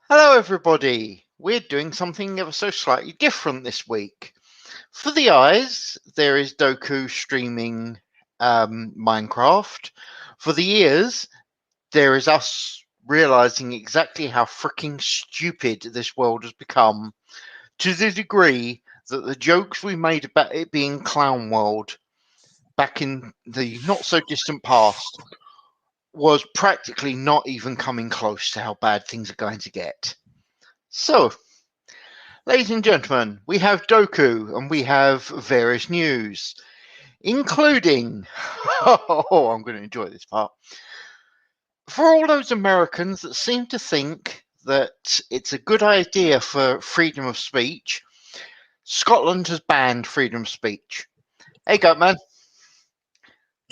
Hello, everybody. We're doing something ever so slightly different this week. For the eyes, there is Doku streaming Minecraft. For the ears, there is us realizing exactly how freaking stupid this world has become, to the degree that the jokes we made about it being Clown World back in the not so distant past was practically not even coming close to how bad things are going to get. So, ladies and gentlemen, we have Doku and we have various news, including. Oh, I'm going to enjoy this part. For all those Americans that seem to think that it's a good idea for freedom of speech, Scotland has banned freedom of speech. Hey, Goatman.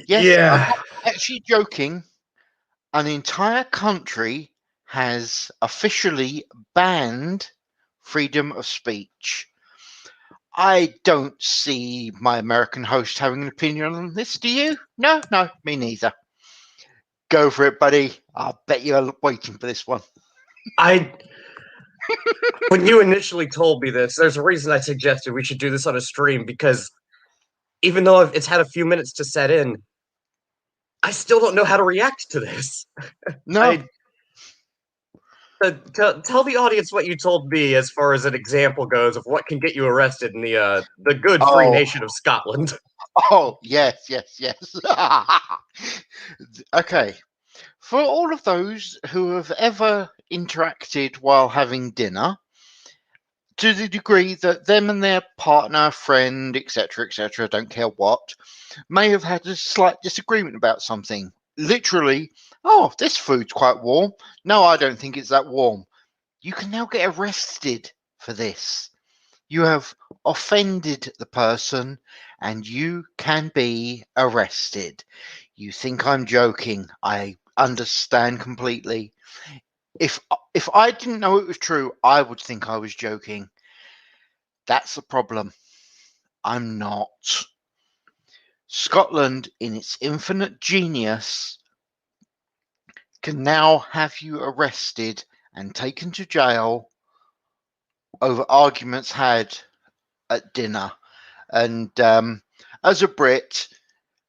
Yes, I'm Yeah, not actually joking. An entire country has officially banned freedom of speech. I don't see my American host having an opinion on this. Do you? No, me neither. Go for it, buddy. I'll bet you're waiting for this one. I when you initially told me this, there's a reason I suggested we should do this on a stream because even though it's had a few minutes to set in, I still don't know how to react to this. No. I tell the audience what you told me as far as an example goes of what can get you arrested in the good free Oh, nation of Scotland. yes. Okay. For all of those who have ever interacted while having dinner, to the degree that them and their partner, friend, etc., don't care what, may have had a slight disagreement about something. Literally, oh, this food's quite warm. No, I don't think it's that warm. You can now get arrested for this. You have offended the person and you can be arrested. You think I'm joking. I understand completely. If if I didn't know it was true, I would think I was joking. That's the problem. I'm not. Scotland, in its infinite genius, can now have you arrested and taken to jail over arguments had at dinner. And as a Brit,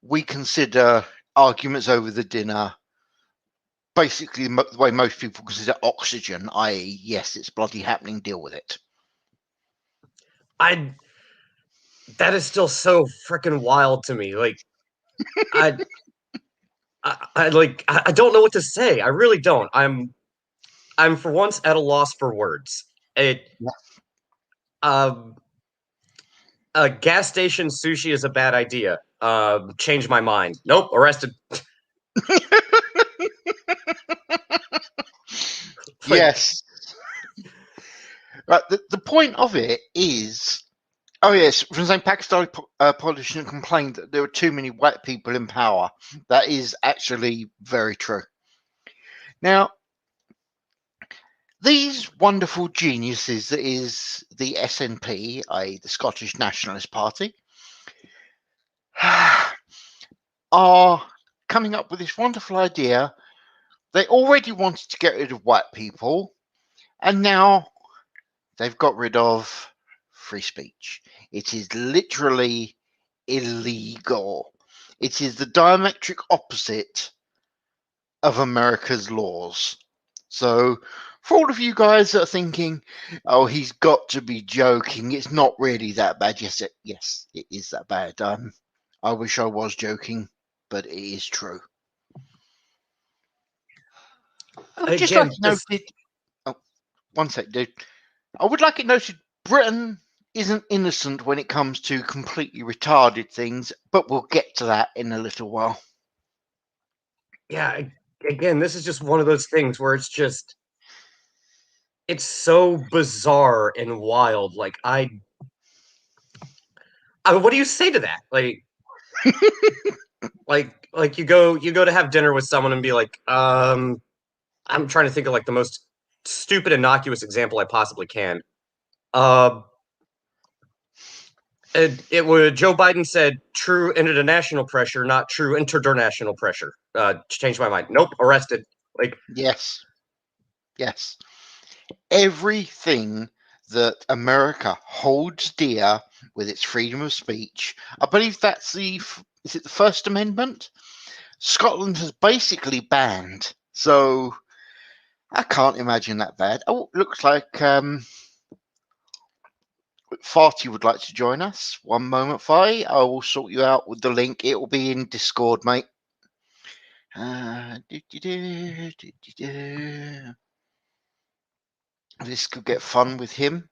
we consider arguments over the dinner basically the way most people consider oxygen, i.e., yes, it's bloody happening, deal with it. I That is still so freaking wild to me. I, I don't know what to say. I really don't. I'm for once at a loss for words. It um gas station sushi is a bad idea. Change my mind. Nope, arrested. Like, Yes. Right, the point of it is. Oh yes, from the Pakistani politician complained that there were too many white people in power. That is actually very true. Now, these wonderful geniuses that is the SNP, i.e. the Scottish Nationalist Party, are coming up with this wonderful idea. They already wanted to get rid of white people, and now they've got rid of free speech. It is literally illegal. It is the diametric opposite of America's laws. So, for all of you guys that are thinking, "Oh, he's got to be joking. It's not really that bad." Yes, it is that bad. I wish I was joking, but it is true. I would just like again, to note. Oh, one sec, dude. I would like it noted Britain isn't innocent when it comes to completely retarded things, but we'll get to that in a little while. yeah, again, this is just one of those things where it's so bizarre and wild. What do you say to that? Like you go to have dinner with someone and be like, I'm trying to think of like the most stupid innocuous example I possibly can. Uh, it would Joe Biden said true international pressure, not true international pressure. Changed my mind. Nope, arrested. Like Yes, yes. everything that America holds dear with its freedom of speech. I believe that's is it the First Amendment? Scotland has basically banned. So I can't imagine that bad. Oh, looks like Farty would like to join us. One moment, Farty. I will sort you out with the link. It will be in Discord, mate. This could get fun with him.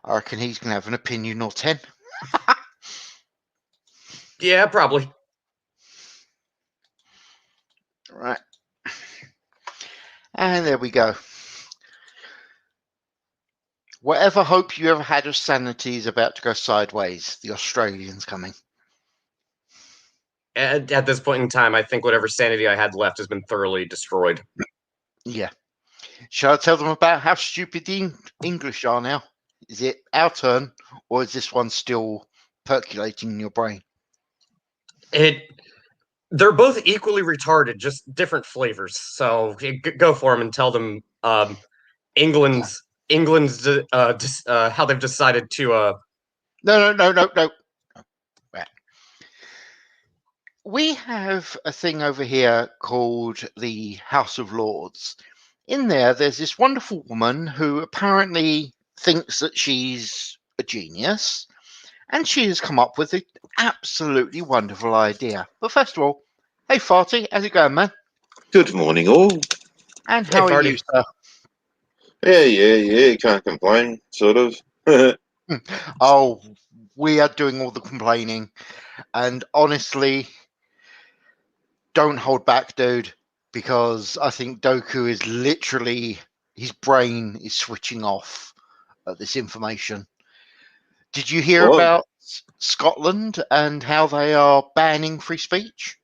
I reckon he's going to have an opinion or 10. Yeah, probably. Right. And there we go. Whatever hope you ever had of sanity is about to go sideways. The Australians coming. At this point in time, I think whatever sanity I had left has been thoroughly destroyed. Yeah. Shall I tell them about how stupid the English are now? Is it our turn, or is this one still percolating in your brain? They're both equally retarded, just different flavors. So go for them and tell them England's how they've decided to. No. Right. We have a thing over here called the House of Lords. In there's this wonderful woman who apparently thinks that she's a genius, and she has come up with an absolutely wonderful idea. But first of all, hey Farty, how's it going, man? Good morning, all. And how are you, sir? Yeah. Can't complain, sort of. Oh, we are doing all the complaining, and honestly, don't hold back, dude, because I think Doku is literally, his brain is switching off at this information. Did you hear about Scotland and how they are banning free speech?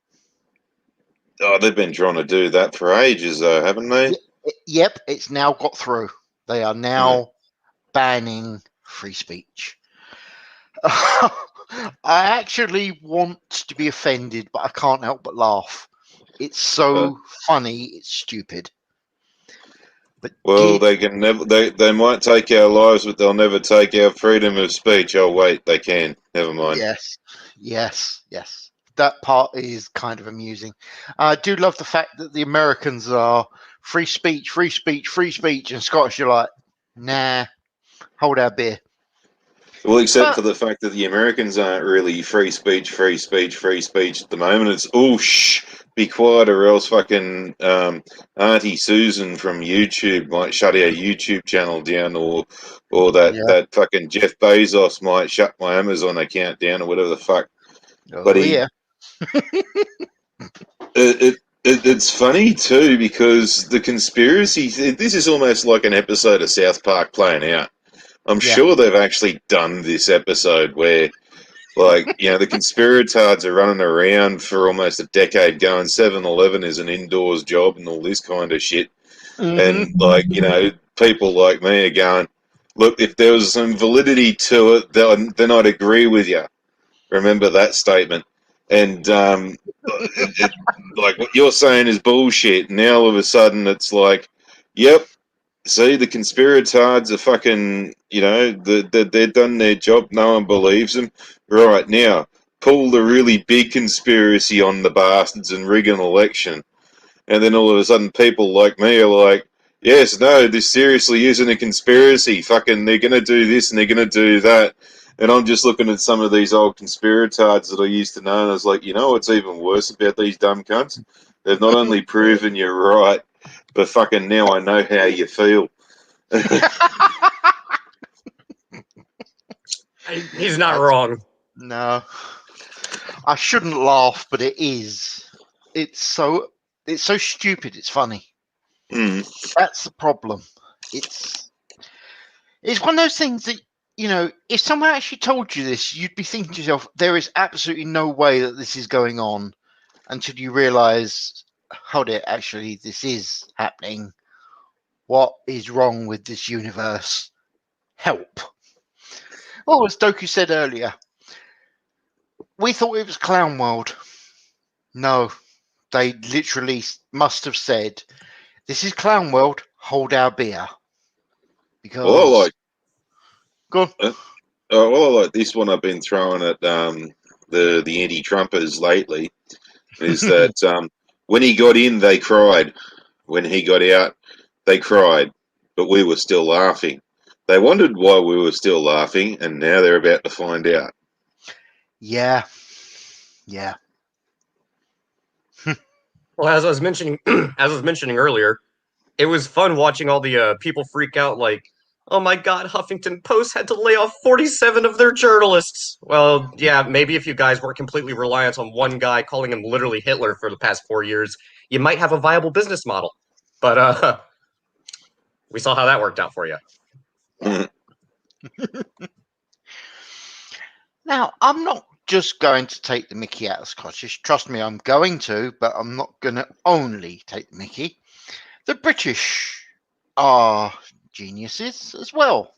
Oh, they've been trying to do that for ages, though, haven't they? Yep, it's now got through. They are now banning free speech. I actually want to be offended, but I can't help but laugh. It's so funny, it's stupid. But they can never. They might take our lives, but they'll never take our freedom of speech. Oh wait, they can. Never mind. Yes. That part is kind of amusing. I do love the fact that the Americans are free speech, and Scottish are like, nah, hold our beer. Well, except for the fact that the Americans aren't really free speech at the moment. It's shh, be quiet, or else fucking Auntie Susan from YouTube might shut our YouTube channel down, or that fucking Jeff Bezos might shut my Amazon account down, or whatever the fuck. It's funny too, because the conspiracy. This is almost like an episode of South Park playing out. I'm sure they've actually done this episode where, the conspiratards are running around for almost a decade going 7-Eleven is an indoors job and all this kind of shit. Mm-hmm. And, people like me are going, look, if there was some validity to it, then I'd agree with you. Remember that statement. And, what you're saying is bullshit. Now all of a sudden it's like, yep, see, the conspiratards are fucking, they've done their job. No one believes them. Right, now, pull the really big conspiracy on the bastards and rig an election. And then all of a sudden people like me are like, yes, no, this seriously isn't a conspiracy. Fucking, they're going to do this and they're going to do that. And I'm just looking at some of these old conspiratards that I used to know, and I was like, what's even worse about these dumb cunts? They've not only proven you're right, but fucking now I know how you feel. He's not wrong. No. I shouldn't laugh, but it is. It's so stupid, it's funny. That's the problem. It's one of those things that, if someone actually told you this, you'd be thinking to yourself, there is absolutely no way that this is going on, until you realise, hold it, actually, this is happening. What is wrong with this universe? Help. Well, as Doku said earlier, we thought it was Clown World. No, they literally must have said, this is Clown World, hold our beer. because Well, I like go on. well, I like this one I've been throwing at the anti-Trumpers lately is that when he got in, they cried. When he got out, they cried, but we were still laughing. They wondered why we were still laughing, and now they're about to find out. Yeah. Well, as I was mentioning, earlier, it was fun watching all the people freak out. Like, oh my God, Huffington Post had to lay off 47 of their journalists. Well, yeah, maybe if you guys weren't completely reliant on one guy calling him literally Hitler for the past 4 years, you might have a viable business model. But we saw how that worked out for you. Now, I'm not just going to take the Mickey out of Scottish. Trust me, I'm going to, but I'm not going to only take the Mickey. The British are geniuses as well.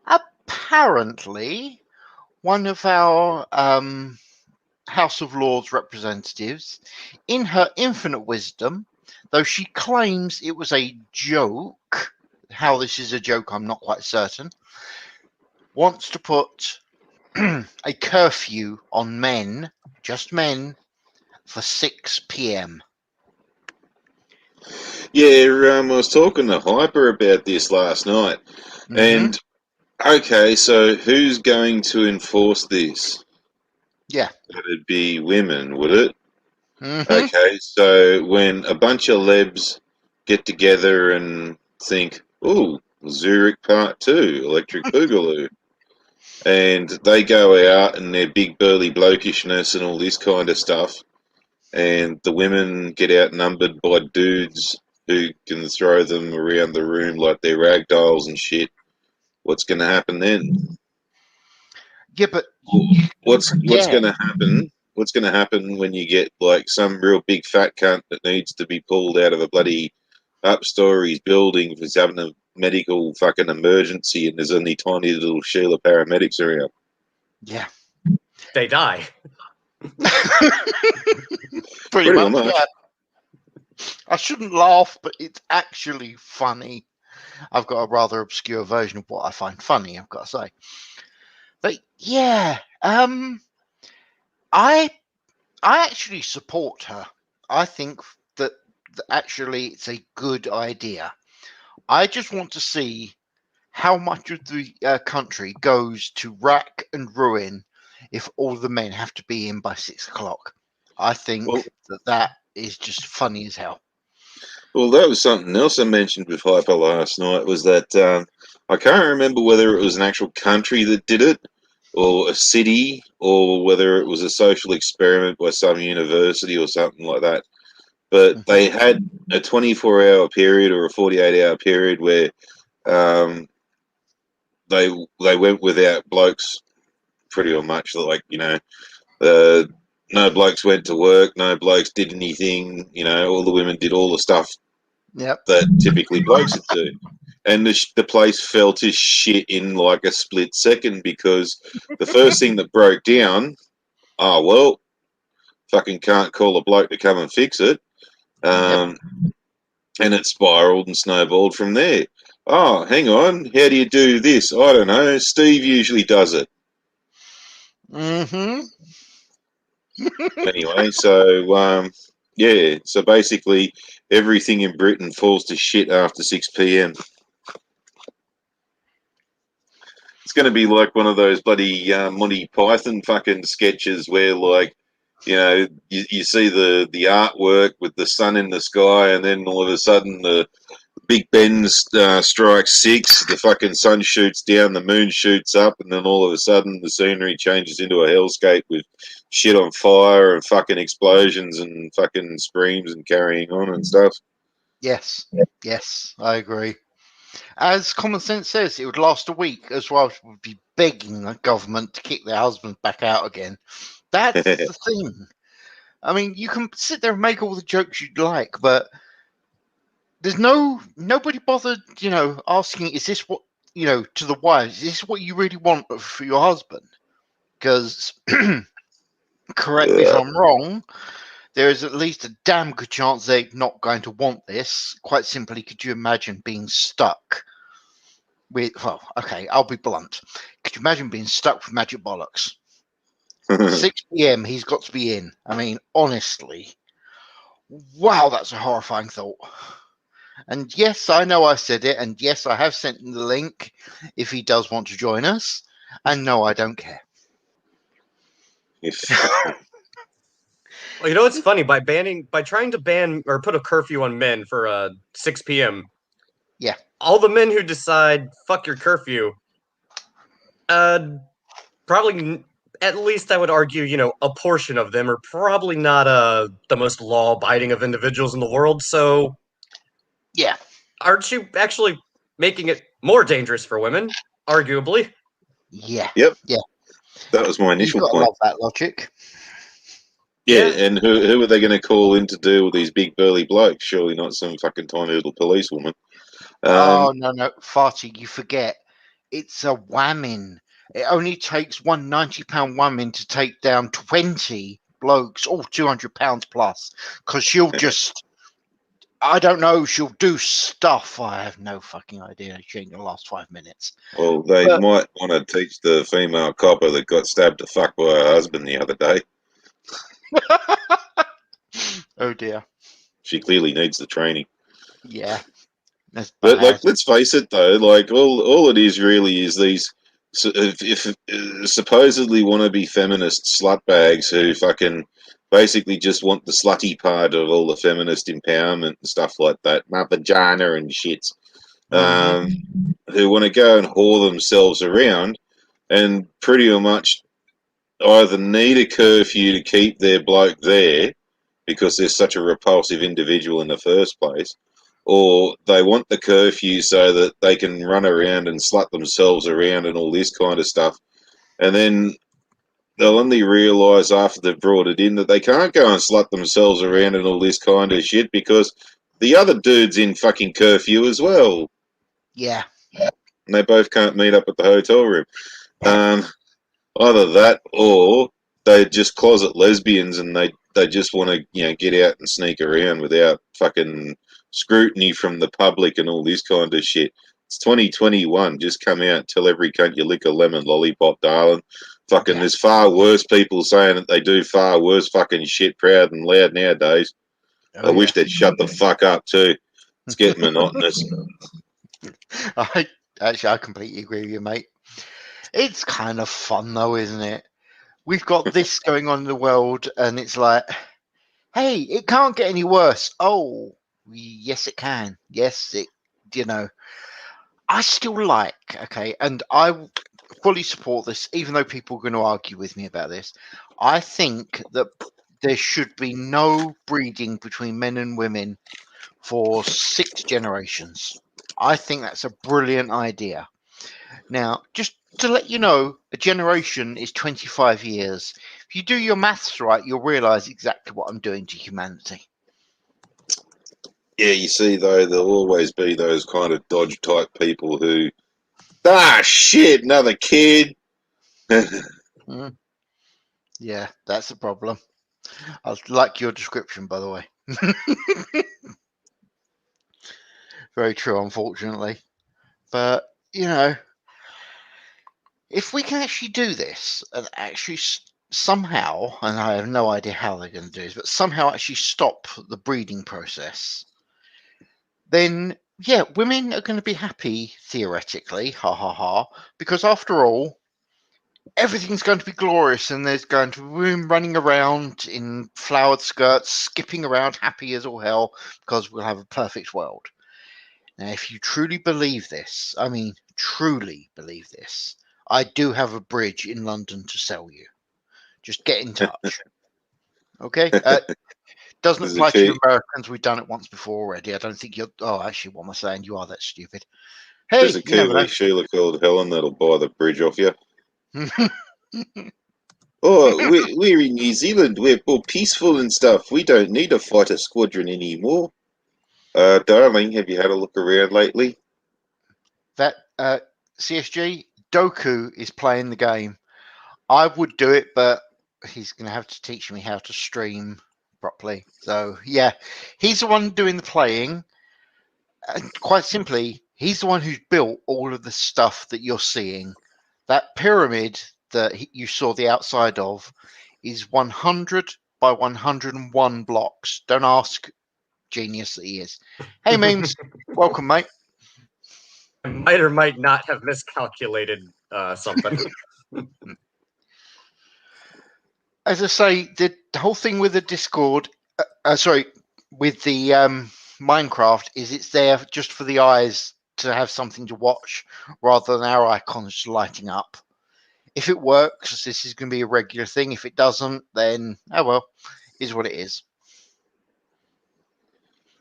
Apparently, one of our House of Lords representatives, in her infinite wisdom, though she claims it was a joke, how this is a joke, I'm not quite certain, wants to put a curfew on men, just men, for 6 p.m. Yeah, I was talking to Hyper about this last night, and okay, so who's going to enforce this? Yeah. It'd be women, would it? Mm-hmm. Okay, so when a bunch of lebs get together and think, "Ooh, Zurich Part 2, Electric Boogaloo," and they go out and their big burly blokishness and all this kind of stuff, and the women get outnumbered by dudes who can throw them around the room like they're rag dolls and shit, what's going to happen then? Yeah, but What's going to happen? What's going to happen when you get like some real big fat cunt that needs to be pulled out of a bloody upstories building for having a medical fucking emergency and there's only tiny little Sheila paramedics around? yeah. They die. Pretty much, much. yeah. I shouldn't laugh, but it's actually funny. I've got a rather obscure version of what I find funny, I've got to say. But yeah, I actually support her. I think that actually it's a good idea. I just want to see how much of the country goes to rack and ruin if all the men have to be in by 6 o'clock. I think that is just funny as hell. Well, that was something else I mentioned with Hyper last night, was that I can't remember whether it was an actual country that did it, or a city, or whether it was a social experiment by some university or something like that. But they had a 24-hour period or a 48-hour period where they went without blokes pretty much. Like, no blokes went to work, no blokes did anything. All the women did all the stuff that typically blokes would do. And the place fell to shit in like a split second because the first thing that broke down, fucking can't call a bloke to come and fix it. And it spiraled and snowballed from there. Oh, hang on. How do you do this? I don't know. Steve usually does it. Mm-hmm. Anyway, so so basically everything in Britain falls to shit after 6 p.m. It's going to be like one of those bloody Monty Python fucking sketches where, like, you see the artwork with the sun in the sky, and then all of a sudden the Big Ben strikes 6, the fucking sun shoots down, the moon shoots up, and then all of a sudden the scenery changes into a hellscape with shit on fire and fucking explosions and fucking screams and carrying on and stuff. Yes, I agree. As common sense says, it would last a week, as well as would be begging the government to kick their husbands back out again. That's the thing. I mean, you can sit there and make all the jokes you'd like, but there's nobody bothered, asking, is this what, to the wives, is this what you really want for your husband? Because, correct me if I'm wrong, there is at least a damn good chance they're not going to want this. Quite simply, could you imagine being stuck Well, okay, I'll be blunt. Could you imagine being stuck with Magic Bollocks? 6 p.m. He's got to be in. I mean, honestly, wow, that's a horrifying thought. And yes, I know I said it, and yes, I have sent him the link if he does want to join us. And no, I don't care. If Well, you know what's funny? By trying to ban or put a curfew on men for 6 p.m. Yeah. All the men who decide fuck your curfew, probably at least I would argue, a portion of them are probably not the most law-abiding of individuals in the world. So, Yeah. aren't you actually making it more dangerous for women? Arguably. Yeah. Yep. Yeah. that was my You've initial got to point. love that logic. Yeah, Yeah. and who are they going to call in to deal with these big burly blokes? Surely not some fucking tiny little policewoman. Oh, no. Farty, you forget. It's a whamming. It only takes one £90 woman to take down 20 blokes, all £200 plus, because she'll just, I don't know, she'll do stuff. I have no fucking idea. She ain't going to last 5 minutes. Well, they But- might want to teach the female copper that got stabbed to fuck by her husband the other day. Oh, dear. She clearly needs the training. Yeah. That's But bad. like, let's face it though, like all it is really is these if supposedly wannabe feminist slut bags who fucking basically just want the slutty part of all the feminist empowerment and stuff like that, my vagina and shit, who want to go and whore themselves around and pretty much either need a curfew to keep their bloke there because they're such a repulsive individual in the first place, or they want the curfew so that they can run around and slut themselves around and all this kind of stuff. And then they'll only realise after they've brought it in that they can't go and slut themselves around and all this kind of shit because the other dude's in fucking curfew as well. Yeah. And they both can't meet up at the hotel room. Either that or they're just closet lesbians and they just want to get out and sneak around without fucking scrutiny from the public and all this kind of shit. It's 2021. Just come out and tell every cunt you lick a lemon lollipop, darling. Fucking, Yeah. there's far worse people saying that they do far worse fucking shit proud and loud nowadays. I wish they'd shut the fuck up too. It's getting monotonous. I completely agree with you, mate. It's kind of fun though, isn't it? We've got this going on in the world, and it's like, hey, it can't get any worse. Oh, yes, it can. Yes, I still okay, and I fully support this, even though people are going to argue with me about this. I think that there should be no breeding between men and women for 6 generations. I think that's a brilliant idea. Now, just to let you know, a generation is 25 years. If you do your maths right, you'll realize exactly what I'm doing to humanity. Yeah, you see, though, there'll always be those kind of dodge type people who, shit, another kid. Yeah, that's a problem. I like your description, by the way. Very true, unfortunately. But, if we can actually do this and actually somehow, and I have no idea how they're going to do this, but somehow actually stop the breeding process, then, yeah, women are going to be happy, theoretically, because after all, everything's going to be glorious and there's going to be women running around in flowered skirts, skipping around happy as all hell because we'll have a perfect world. Now, if you truly believe this, I mean, truly believe this, I do have a bridge in London to sell you. Just get in touch. Okay? Doesn't There's a apply to you key. Americans. We've done it once before already. I don't think you're... Oh, actually, what am I saying? You are that stupid. Hey, There's a you never Kiwi Sheila called Helen that'll buy the bridge off you. know. Oh, we're in New Zealand. We're more peaceful and stuff. We don't need a fighter squadron anymore. Darling, have you had a look around lately? That CSG, Doku is playing the game. I would do it, but he's going to have to teach me how to stream properly. So, yeah, he's the one doing the playing. And quite simply, He's the one who's built all of the stuff that you're seeing. That pyramid that you saw the outside of is 100 by 101 blocks. Don't ask genius that he is. Hey, Memes. Welcome, mate. I might or might not have miscalculated something. As I say, the whole thing with the Discord, with the Minecraft, is it's there just for the eyes to have something to watch rather than our icons lighting up. If it works, this is going to be a regular thing. If it doesn't, then, oh well, is what it is.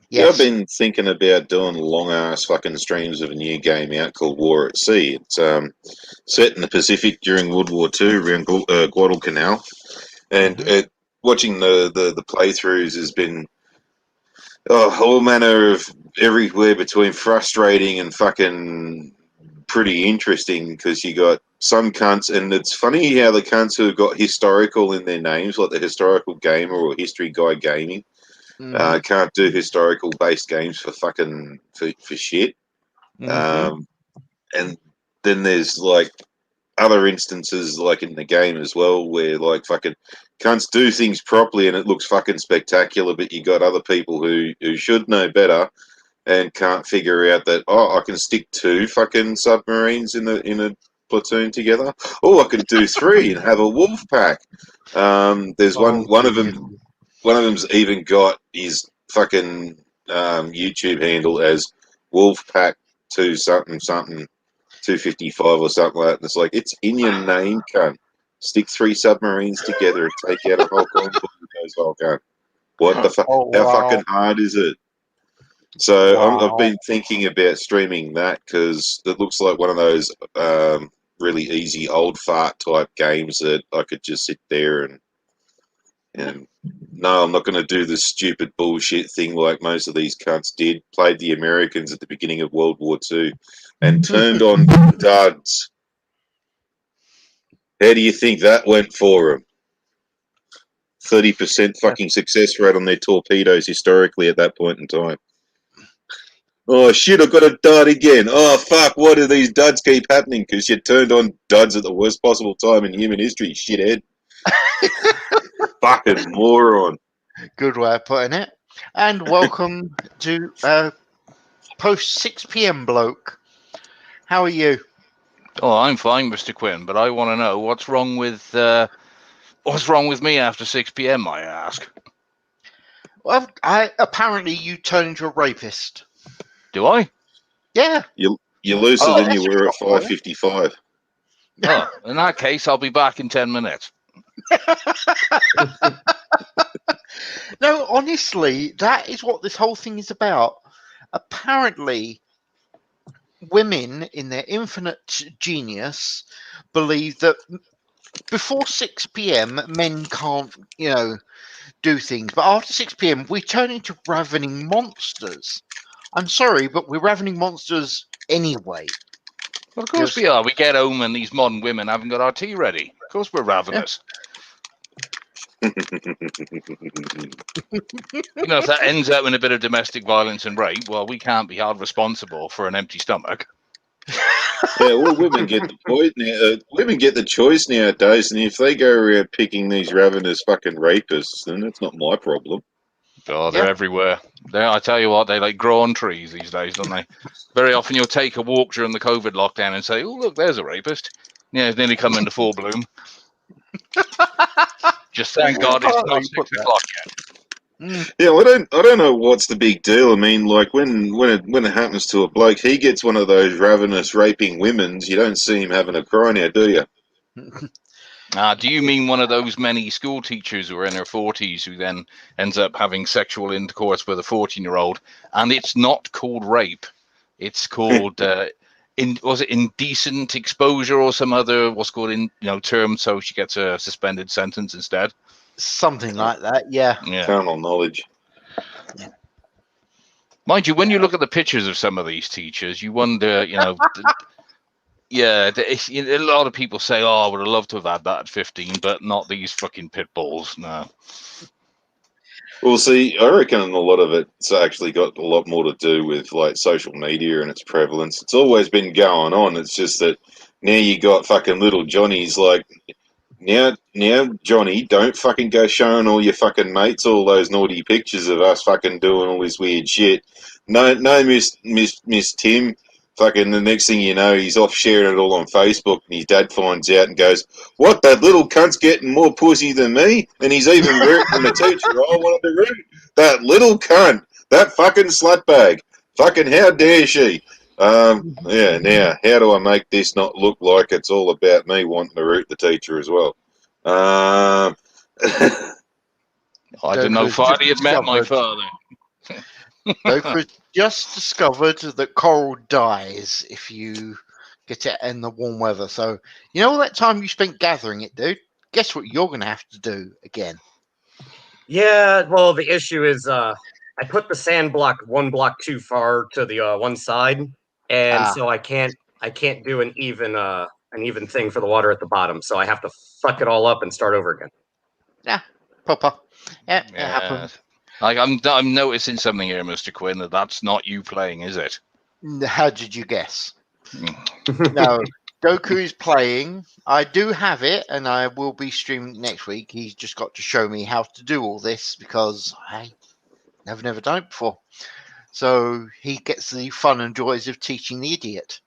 Yeah, Yes. I've been thinking about doing long ass fucking streams of a new game out called War at Sea. It's set in the Pacific during World War II around Guadalcanal, and watching the playthroughs has been all manner of everywhere between frustrating and fucking pretty interesting, because you got some cunts, and it's funny how the cunts who have got historical in their names, like the Historical Gamer or History Guy Gaming, can't do historical based games for fucking for shit. And then there's like other instances like in the game as well where like fucking cunts do things properly and it looks fucking spectacular, but you got other people who should know better and can't figure out that, oh, I can stick 2 fucking submarines in a platoon together. Oh, I can do 3 and have a wolf pack. There's one of them. One of them's even got his fucking YouTube handle as Wolfpack 2 something 255 or something like that. And it's like, it's in your name, cunt. Stick 3 submarines together and take out a whole convoy. Goes, oh, cunt. What the fuck? How fucking hard is it? So I've been thinking about streaming that, because it looks like one of those really easy old fart type games that I could just sit there and no, I'm not going to do this stupid bullshit thing like most of these cunts did. Played the Americans at the beginning of World War II and turned on duds. How do you think that went for them? 30% fucking success rate on their torpedoes historically at that point in time. Oh shit, I've got a dud again. Oh fuck, why do these duds keep happening? Because you turned on duds at the worst possible time in human history, shithead. Fucking moron. Good way of putting it. And welcome to post 6 p.m. bloke. How are you? Oh, I'm fine, Mr. Quinn, but I want to know what's wrong with me after 6 p.m. I ask. Well, apparently you turned into a rapist. Do I? Yeah. You're looser than you were at 5:55. Oh, in that case, I'll be back in 10 minutes. No, honestly, that is what this whole thing is about. Apparently, women, in their infinite genius, believe that before 6 p.m., men can't, do things. But after 6 p.m., we turn into ravening monsters. I'm sorry, but we're ravening monsters anyway. Well, of course we are. We get home and these modern women haven't got our tea ready. Of course we're ravenous. Yeah. If that ends up in a bit of domestic violence and rape, well, we can't be held responsible for an empty stomach. Yeah, well, women get the point now. Women get the choice nowadays, and if they go around picking these ravenous fucking rapists, then that's not my problem. Oh, they're everywhere. I tell you what, they like grow on trees these days, don't they? Very often you'll take a walk during the COVID lockdown and say, oh, look, there's a rapist. Yeah, it's nearly come into full bloom. Just thank God it's not 6 o'clock yet. Yeah, I don't know what's the big deal. I mean, like when it happens to a bloke, he gets one of those ravenous raping women's. You don't see him having a cry now, do you? Do you mean one of those many school teachers who are in their 40s who then ends up having sexual intercourse with a 14-year-old, and it's not called rape? It's called was it indecent exposure or some other term? So she gets a suspended sentence instead. Something like that, yeah. Carnal knowledge. Mind you, when you look at the pictures of some of these teachers, you wonder, a lot of people say, oh, I would have loved to have had that at 15, but not these fucking pit bulls, no. Well, see, I reckon a lot of it's actually got a lot more to do with like social media and its prevalence. It's always been going on. It's just that now you got fucking little Johnnies like now, Johnny, don't fucking go showing all your fucking mates all those naughty pictures of us fucking doing all this weird shit. No, Miss Tim. Fucking the next thing you know, he's off sharing it all on Facebook, and his dad finds out and goes, "What? That little cunt's getting more pussy than me, and he's even rooting the teacher I wanted to root. That little cunt, that fucking slutbag. Fucking how dare she?" Yeah, now, how do I make this not look like it's all about me wanting to root the teacher as well? I don't know if Goku's Fardy had met my discovered- father. Goku's just discovered that coral dies if you get it in the warm weather. So, you know all that time you spent gathering it, dude? Guess what you're going to have to do again? Yeah, well, the issue is I put the sand block one block too far to the one side, and Ah. so I can't do an even thing for the water at the bottom. So I have to fuck it all up and start over again. Proper. Yeah, it happens. Like I'm noticing something here, Mr. Quinn, that's not you playing, is it? How did you guess? No, Goku is playing. I do have it, and I will be streaming next week. He's just got to show me how to do all this because I have never done it before. So he gets the fun and joys of teaching the idiot.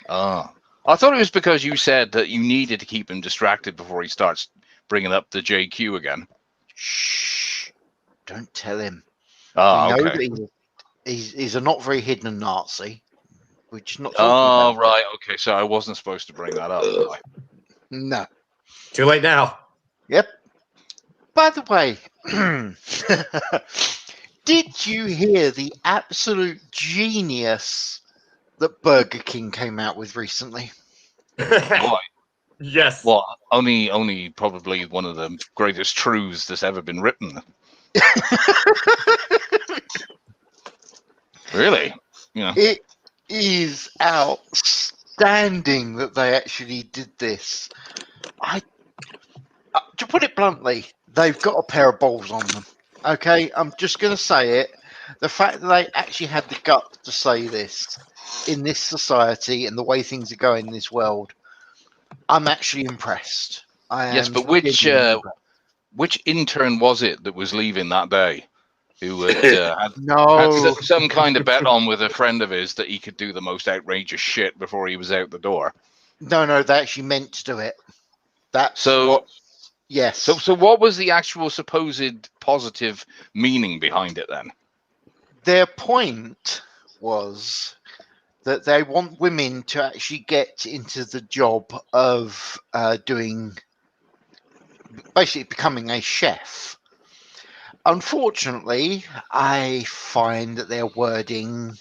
Oh, I thought it was because you said that you needed to keep him distracted before he starts bringing up the JQ again. Shh! Don't tell him. Oh, We know okay. that he's a not very hidden Nazi. We're just not talking Oh, about right. Okay, so I wasn't supposed to bring that up. Was I? No. Too late now. Yep. By the way, did you hear the absolute genius that Burger King came out with recently? What? Yes. Well, only probably one of the greatest truths that's ever been written. Really? Yeah. It is outstanding that they actually did this. To put it bluntly, they've got a pair of balls on them. Okay, I'm just going to say it. The fact that they actually had the guts to say this in this society and the way things are going in this world, I'm actually impressed. Yes, but which intern was it that was leaving that day? Who had, had no, some kind of bet on with a friend of his that he could do the most outrageous shit before he was out the door. no, they actually meant to do it. That's So- what. Yes. So what was the actual supposed positive meaning behind it then? Their point was that they want women to actually get into the job of basically becoming a chef. Unfortunately, I find that their wording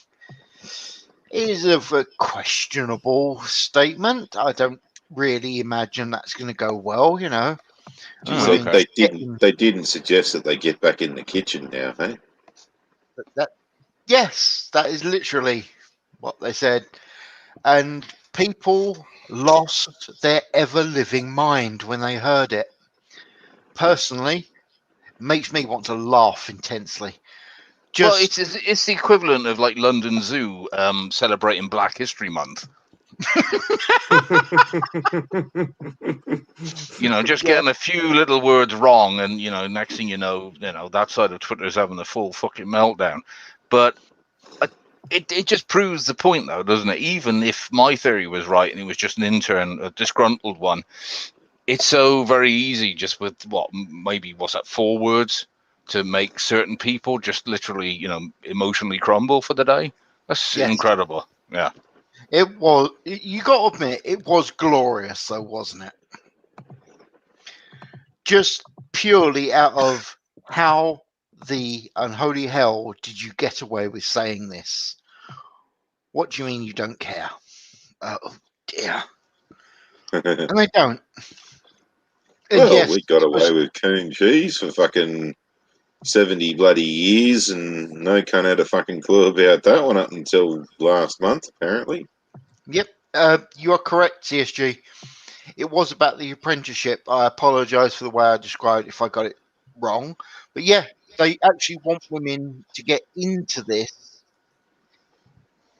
is of a questionable statement. I don't really imagine that's going to go well, you know. Oh, They, okay. they didn't suggest that they get back in the kitchen now, hey? Yes, that is literally what they said. And people lost their ever-living mind when they heard it. Personally, it makes me want to laugh intensely. Well, it's the equivalent of like London Zoo celebrating Black History Month. You know, just getting a few little words wrong, and next thing you know, that side of Twitter's having a full fucking meltdown. But it just proves the point, though, doesn't it? Even if my theory was right and it was just an intern, a disgruntled one, it's so very easy just with what's that, 4 words to make certain people just literally, emotionally crumble for the day. That's incredible. Yeah. It was. You got to admit, it was glorious, though, wasn't it? Just purely out of how the unholy hell did you get away with saying this? What do you mean you don't care? Oh dear. And they don't. And Well, yes, we got it was- away with coon cheese for fucking 70 bloody years, and no cunt had a fucking clue about that one up until last month, apparently. Yep, you are correct, CSG. It was about the apprenticeship. I apologise for the way I described it if I got it wrong. But yeah, they actually want women to get into this,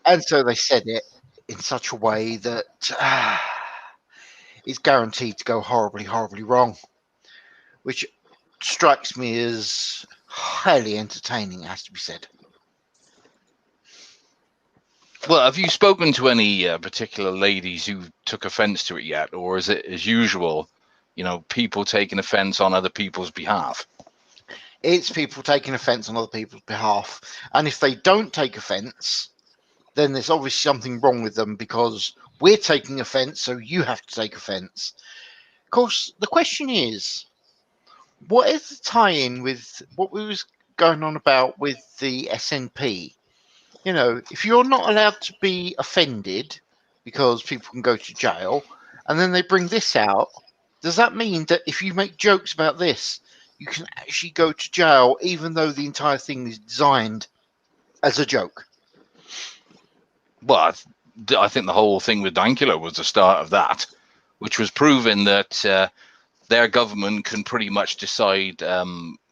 and so they said it in such a way that it's guaranteed to go horribly, horribly wrong, which strikes me as highly entertaining, it has to be said. Well, have you spoken to any particular ladies who took offence to it yet, or is it as usual, people taking offence on other people's behalf? It's people taking offence on other people's behalf, and if they don't take offence, then there's obviously something wrong with them because we're taking offence, so you have to take offence. Of course, the question is, what is the tie-in with what we was going on about with the SNP? If you're not allowed to be offended because people can go to jail, and then they bring this out, does that mean that if you make jokes about this, you can actually go to jail even though the entire thing is designed as a joke? Well, I think the whole thing with Dankula was the start of that, which was proving that their government can pretty much decide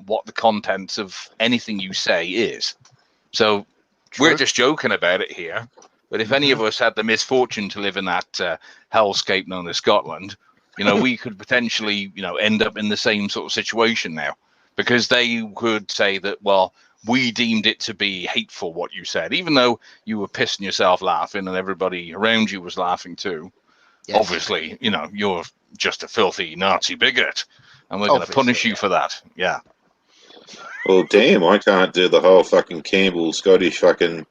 what the contents of anything you say is. So we're just joking about it here. But if any of us had the misfortune to live in that hellscape known as Scotland, we could potentially, end up in the same sort of situation now, because they could say that, well, we deemed it to be hateful what you said, even though you were pissing yourself laughing and everybody around you was laughing too. Yes. Obviously, you're just a filthy Nazi bigot, and we're going to punish you for that. Yeah. Well, damn, I can't do the whole fucking Campbell Scottish fucking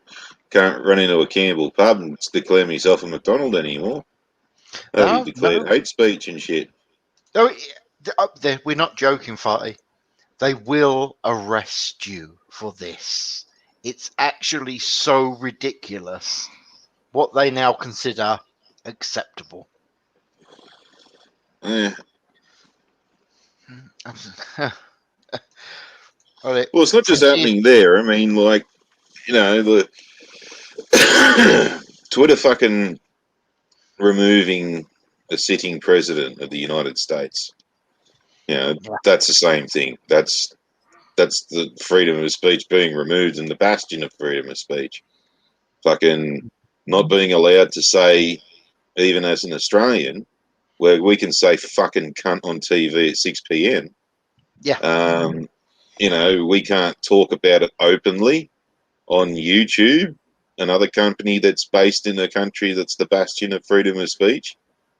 can't run into a Campbell pub and declare myself a McDonald anymore. That'd be declared hate speech and shit. No, we're not joking, Farty. They will arrest you for this. It's actually so ridiculous what they now consider acceptable. Yeah. Well, it's not just happening there. I mean, like, the Twitter fucking removing a sitting president of the United States. That's the same thing. That's the freedom of speech being removed and the bastion of freedom of speech. Fucking not being allowed to say, even as an Australian, where we can say fucking cunt on TV at 6 p.m. Yeah. We can't talk about it openly on YouTube, another company that's based in a country that's the bastion of freedom of speech.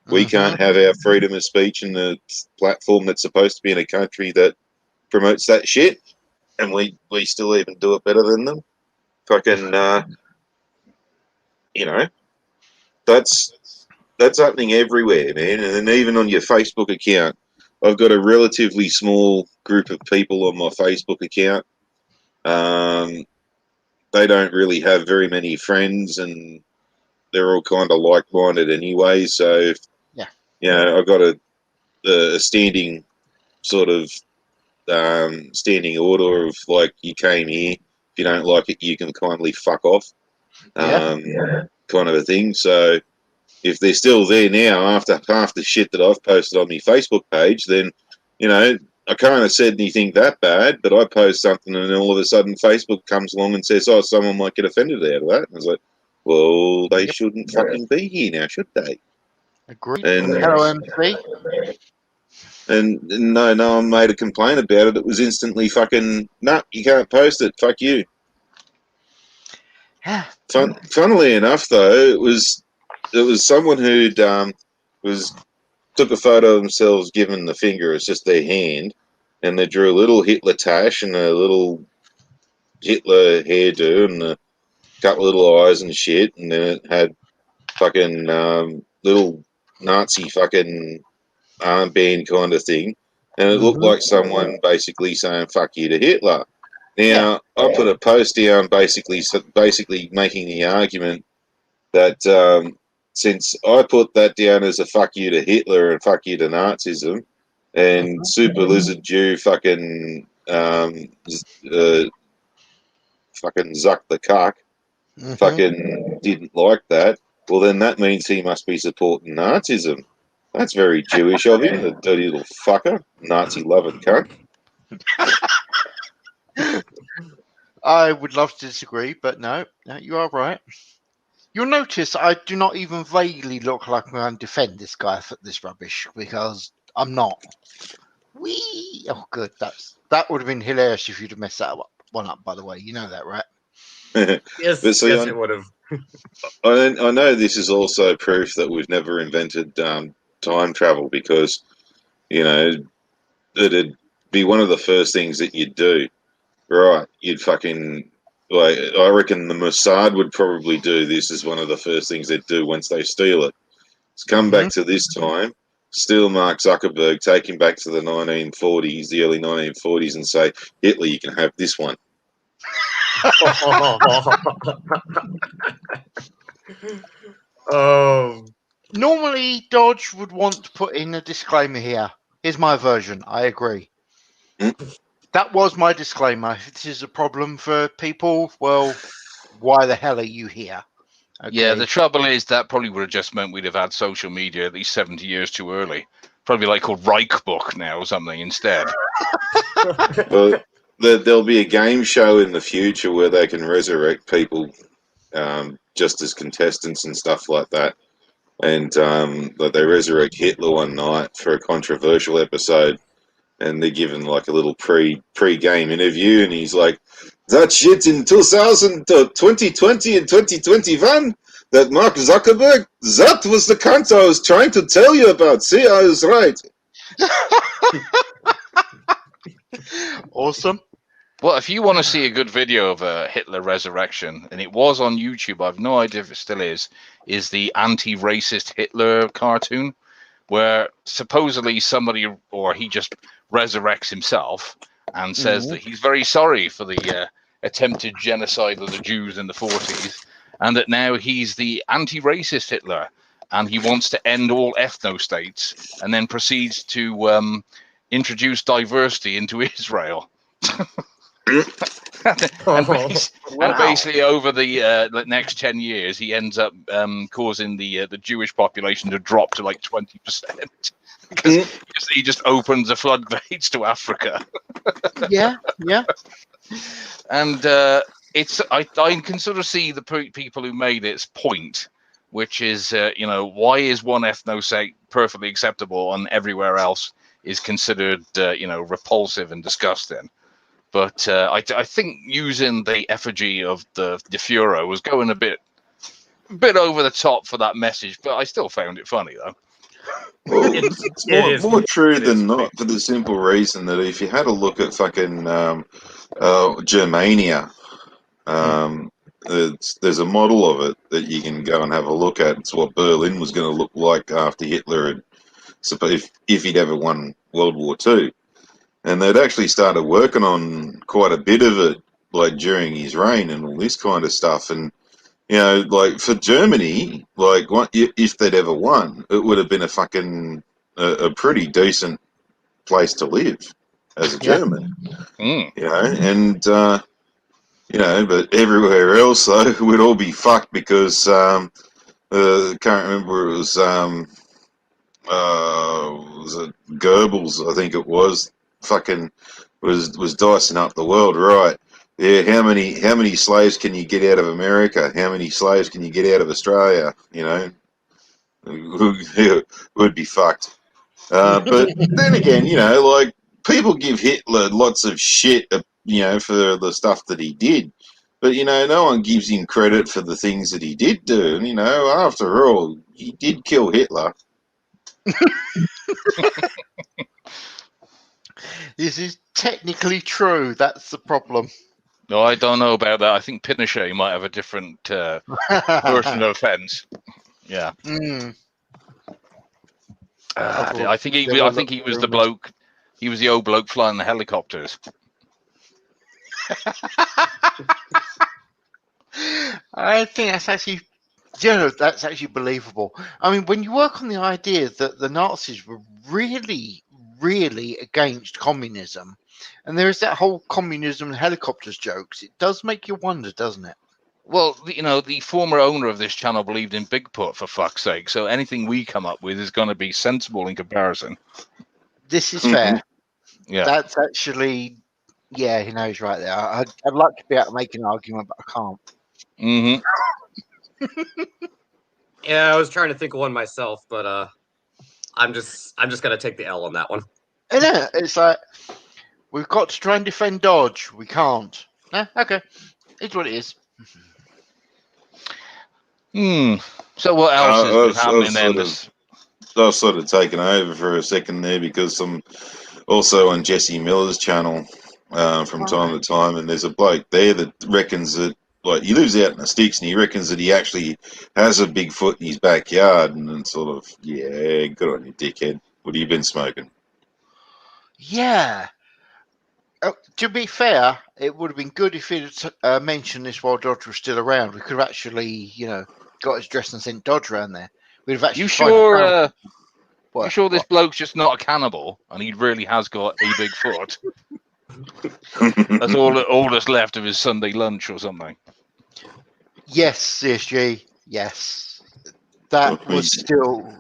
We can't have our freedom of speech in the platform that's supposed to be in a country that promotes that shit, and we still even do it better than them. Fucking, that's happening everywhere, man. And then even on your Facebook account, I've got a relatively small group of people on my Facebook account. They don't really have very many friends, and they're all kind of like-minded anyway. So, I've got a standing sort of standing order of, like, you came here. If you don't like it, you can kindly fuck off. Kind of a thing. So if they're still there now after half the shit that I've posted on my Facebook page, then, I can't have said anything that bad, but I post something and then all of a sudden Facebook comes along and says, oh, someone might get offended out of that. And I was like, well, they shouldn't fucking be here now, should they? Agreed. And, Hello, MC. And no one made a complaint about it. It was instantly fucking, nah, you can't post it. Fuck you. Funnily enough, though, it was someone who'd took a photo of themselves giving the finger as just their hand, and they drew a little Hitler tash and a little Hitler hairdo and a couple of little eyes and shit, and then it had fucking little Nazi fucking armband kind of thing, and it looked like someone basically saying "fuck you" to Hitler. Now, I put a post down basically making the argument that since I put that down as a "fuck you" to Hitler and "fuck you" to Nazism, and Super Lizard Jew fucking Zuck the cuck fucking didn't like that, well then that means he must be supporting Nazism. That's very Jewish of him, the dirty little fucker, Nazi loving cunt. I would love to disagree, but no, you are right. You'll notice I do not even vaguely look like I'm going to defend this guy for this rubbish because I'm not. Wee! Oh, good. That would have been hilarious if you'd have messed that one up. By the way, you know that, right? Yes, But see, yes, it would have. I know this is also proof that we've never invented time travel because, you know, it'd be one of the first things that you'd do. Right. You'd fucking, like, I reckon the Mossad would probably do this as one of the first things they'd do once they steal it. Is come back to this time, steal Mark Zuckerberg, take him back to the 1940s, the early 1940s, and say, Hitler, you can have this one. Oh, Normally, Dodge would want to put in a disclaimer here. Here's my version. I agree. That was my disclaimer. If this is a problem for people, well, why the hell are you here? Okay. Yeah, the trouble is that probably would have just meant we'd have had social media at least 70 years too early. Probably like called Reich Book now or something instead. Well, there'll be a game show in the future where they can resurrect people just as contestants and stuff like that. And like they resurrect Hitler one night for a controversial episode, and they're given like a little pre-game interview, and he's like, "That shit in 2020 and 2021, that Mark Zuckerberg, that was the cunt I was trying to tell you about. See, I was right." Awesome. Well, if you want to see a good video of a Hitler resurrection, and it was on YouTube, I've no idea if it still is the anti-racist Hitler cartoon, where supposedly somebody, or he just resurrects himself and says that he's very sorry for the attempted genocide of the Jews in the 40s, and that now he's the anti-racist Hitler, and he wants to end all ethno-states, and then proceeds to introduce diversity into Israel. and basically over the next 10 years he ends up causing the Jewish population to drop to like 20% because he just opens the floodgates to Africa. Yeah. And it's I can sort of see the people who made its point, which is why is one ethno-state perfectly acceptable and everywhere else is considered repulsive and disgusting. But I think using the effigy of the Fuhrer was going a bit over the top for that message, but I still found it funny though. Well, it's more true than not, for the simple reason that if you had a look at fucking Germania, there's a model of it that you can go and have a look at. It's what Berlin was going to look like after Hitler had, if he'd ever won World War II. And they'd actually started working on quite a bit of it, like during his reign and all this kind of stuff. And, like for Germany, like if they'd ever won, it would have been a pretty decent place to live as a German. And, but everywhere else, though, would all be fucked because, can't remember, it was it Goebbels, I think it was, fucking was dicing up the world, right? Yeah, how many slaves can you get out of America? How many slaves can you get out of Australia? Would be fucked. But then again, like people give Hitler lots of shit, for the stuff that he did. But no one gives him credit for the things that he did do. And after all, he did kill Hitler. This is technically true. That's the problem. No, I don't know about that. I think Pinochet might have a different version of offense. Yeah. I think he was the bloke. He was the old bloke flying the helicopters. I think that's actually, that's actually believable. I mean, when you work on the idea that the Nazis were really, really against communism, and there is that whole communism and helicopters jokes, it does make you wonder, doesn't it? Well, the former owner of this channel believed in Bigfoot, for fuck's sake. So anything we come up with is going to be sensible in comparison. This is fair. Yeah, That's actually Yeah, he knows right there. I'd like to be able to make an argument, but I can't. Yeah, I was trying to think of one myself, but I'm just gonna take the L on that one. And it's like we've got to try and defend Dodge. We can't. No, okay, it's what it is. So what else has been happening then? I was sort of taken over for a second there because I'm also on Jesse Miller's channel from time to time, and there's a bloke there that reckons that, like, he lives out in the sticks, and he reckons that he actually has a Bigfoot in his backyard, and it's sort of, yeah, good on you, dickhead. What have you been smoking? Yeah. To be fair, it would have been good if he'd mentioned this while Dodge was still around. We could have actually, got his address and sent Dodge around there. We'd have actually. You sure this What? bloke's just not a cannibal and he really has got a big foot? That's all that's left of his Sunday lunch or something. Yes, CSG. Yes, that was still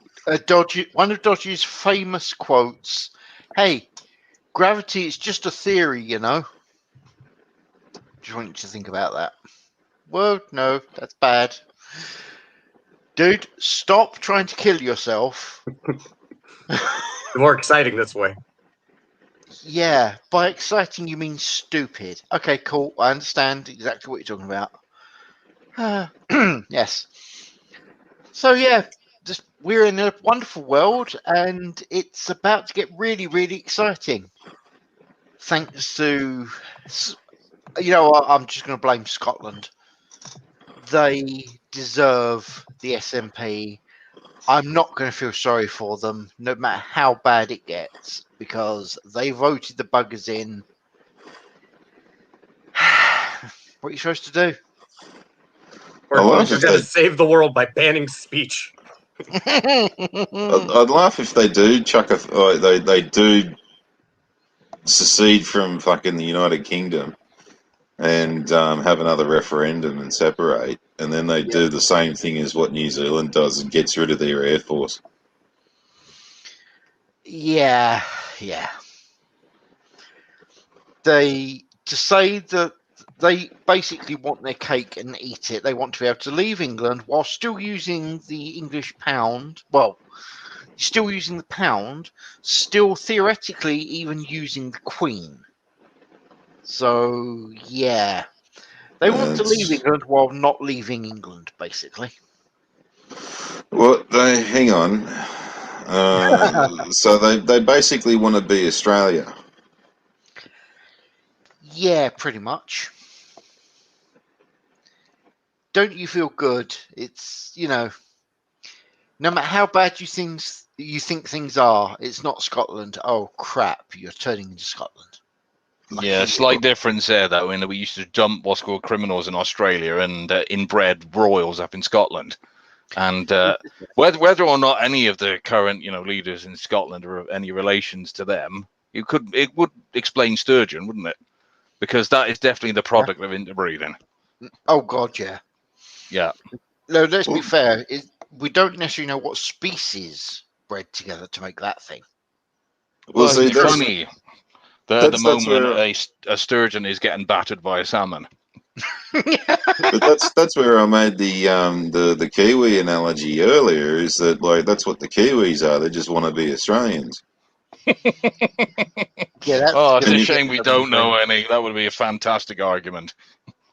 one of Dodge's famous quotes. Hey, gravity is just a theory, Just want you to think about that. Well, no, that's bad. Dude, stop trying to kill yourself. More exciting this way. Yeah, by exciting you mean stupid. Okay, cool. I understand exactly what you're talking about. Yes. So yeah, we're in a wonderful world, and it's about to get really, really exciting. Thanks to, I'm just going to blame Scotland. They deserve the SMP. I'm not going to feel sorry for them, no matter how bad it gets, because they voted the buggers in. What are you supposed to do? We're going to save the world by banning speech. I'd laugh if they do they do secede from fucking the United Kingdom and have another referendum and separate, and then they do the same thing as what New Zealand does and gets rid of their air force. Yeah. To say that they basically want their cake and eat it. They want to be able to leave England while still using the English pound. Well, still using the pound, still theoretically even using the Queen. So, yeah. They want to leave England while not leaving England, basically. Well, hang on. So they basically want to be Australia. Yeah, pretty much. Don't you feel good? It's, no matter how bad you think things are, it's not Scotland. Oh, crap, you're turning into Scotland. Yeah, slight difference there, though, in that we used to dump what's called criminals in Australia and inbred royals up in Scotland. And whether or not any of the current, leaders in Scotland are of any relations to them, it would explain Sturgeon, wouldn't it? Because that is definitely the product of interbreeding. Oh God, yeah. Yeah. No, let's be fair. We don't necessarily know what species bred together to make that thing. Well, see, it's funny. The moment a sturgeon is getting battered by a salmon. But that's where I made the Kiwi analogy earlier. Is that that's what the Kiwis are? They just want to be Australians. It's a shame we don't know any. That would be a fantastic argument.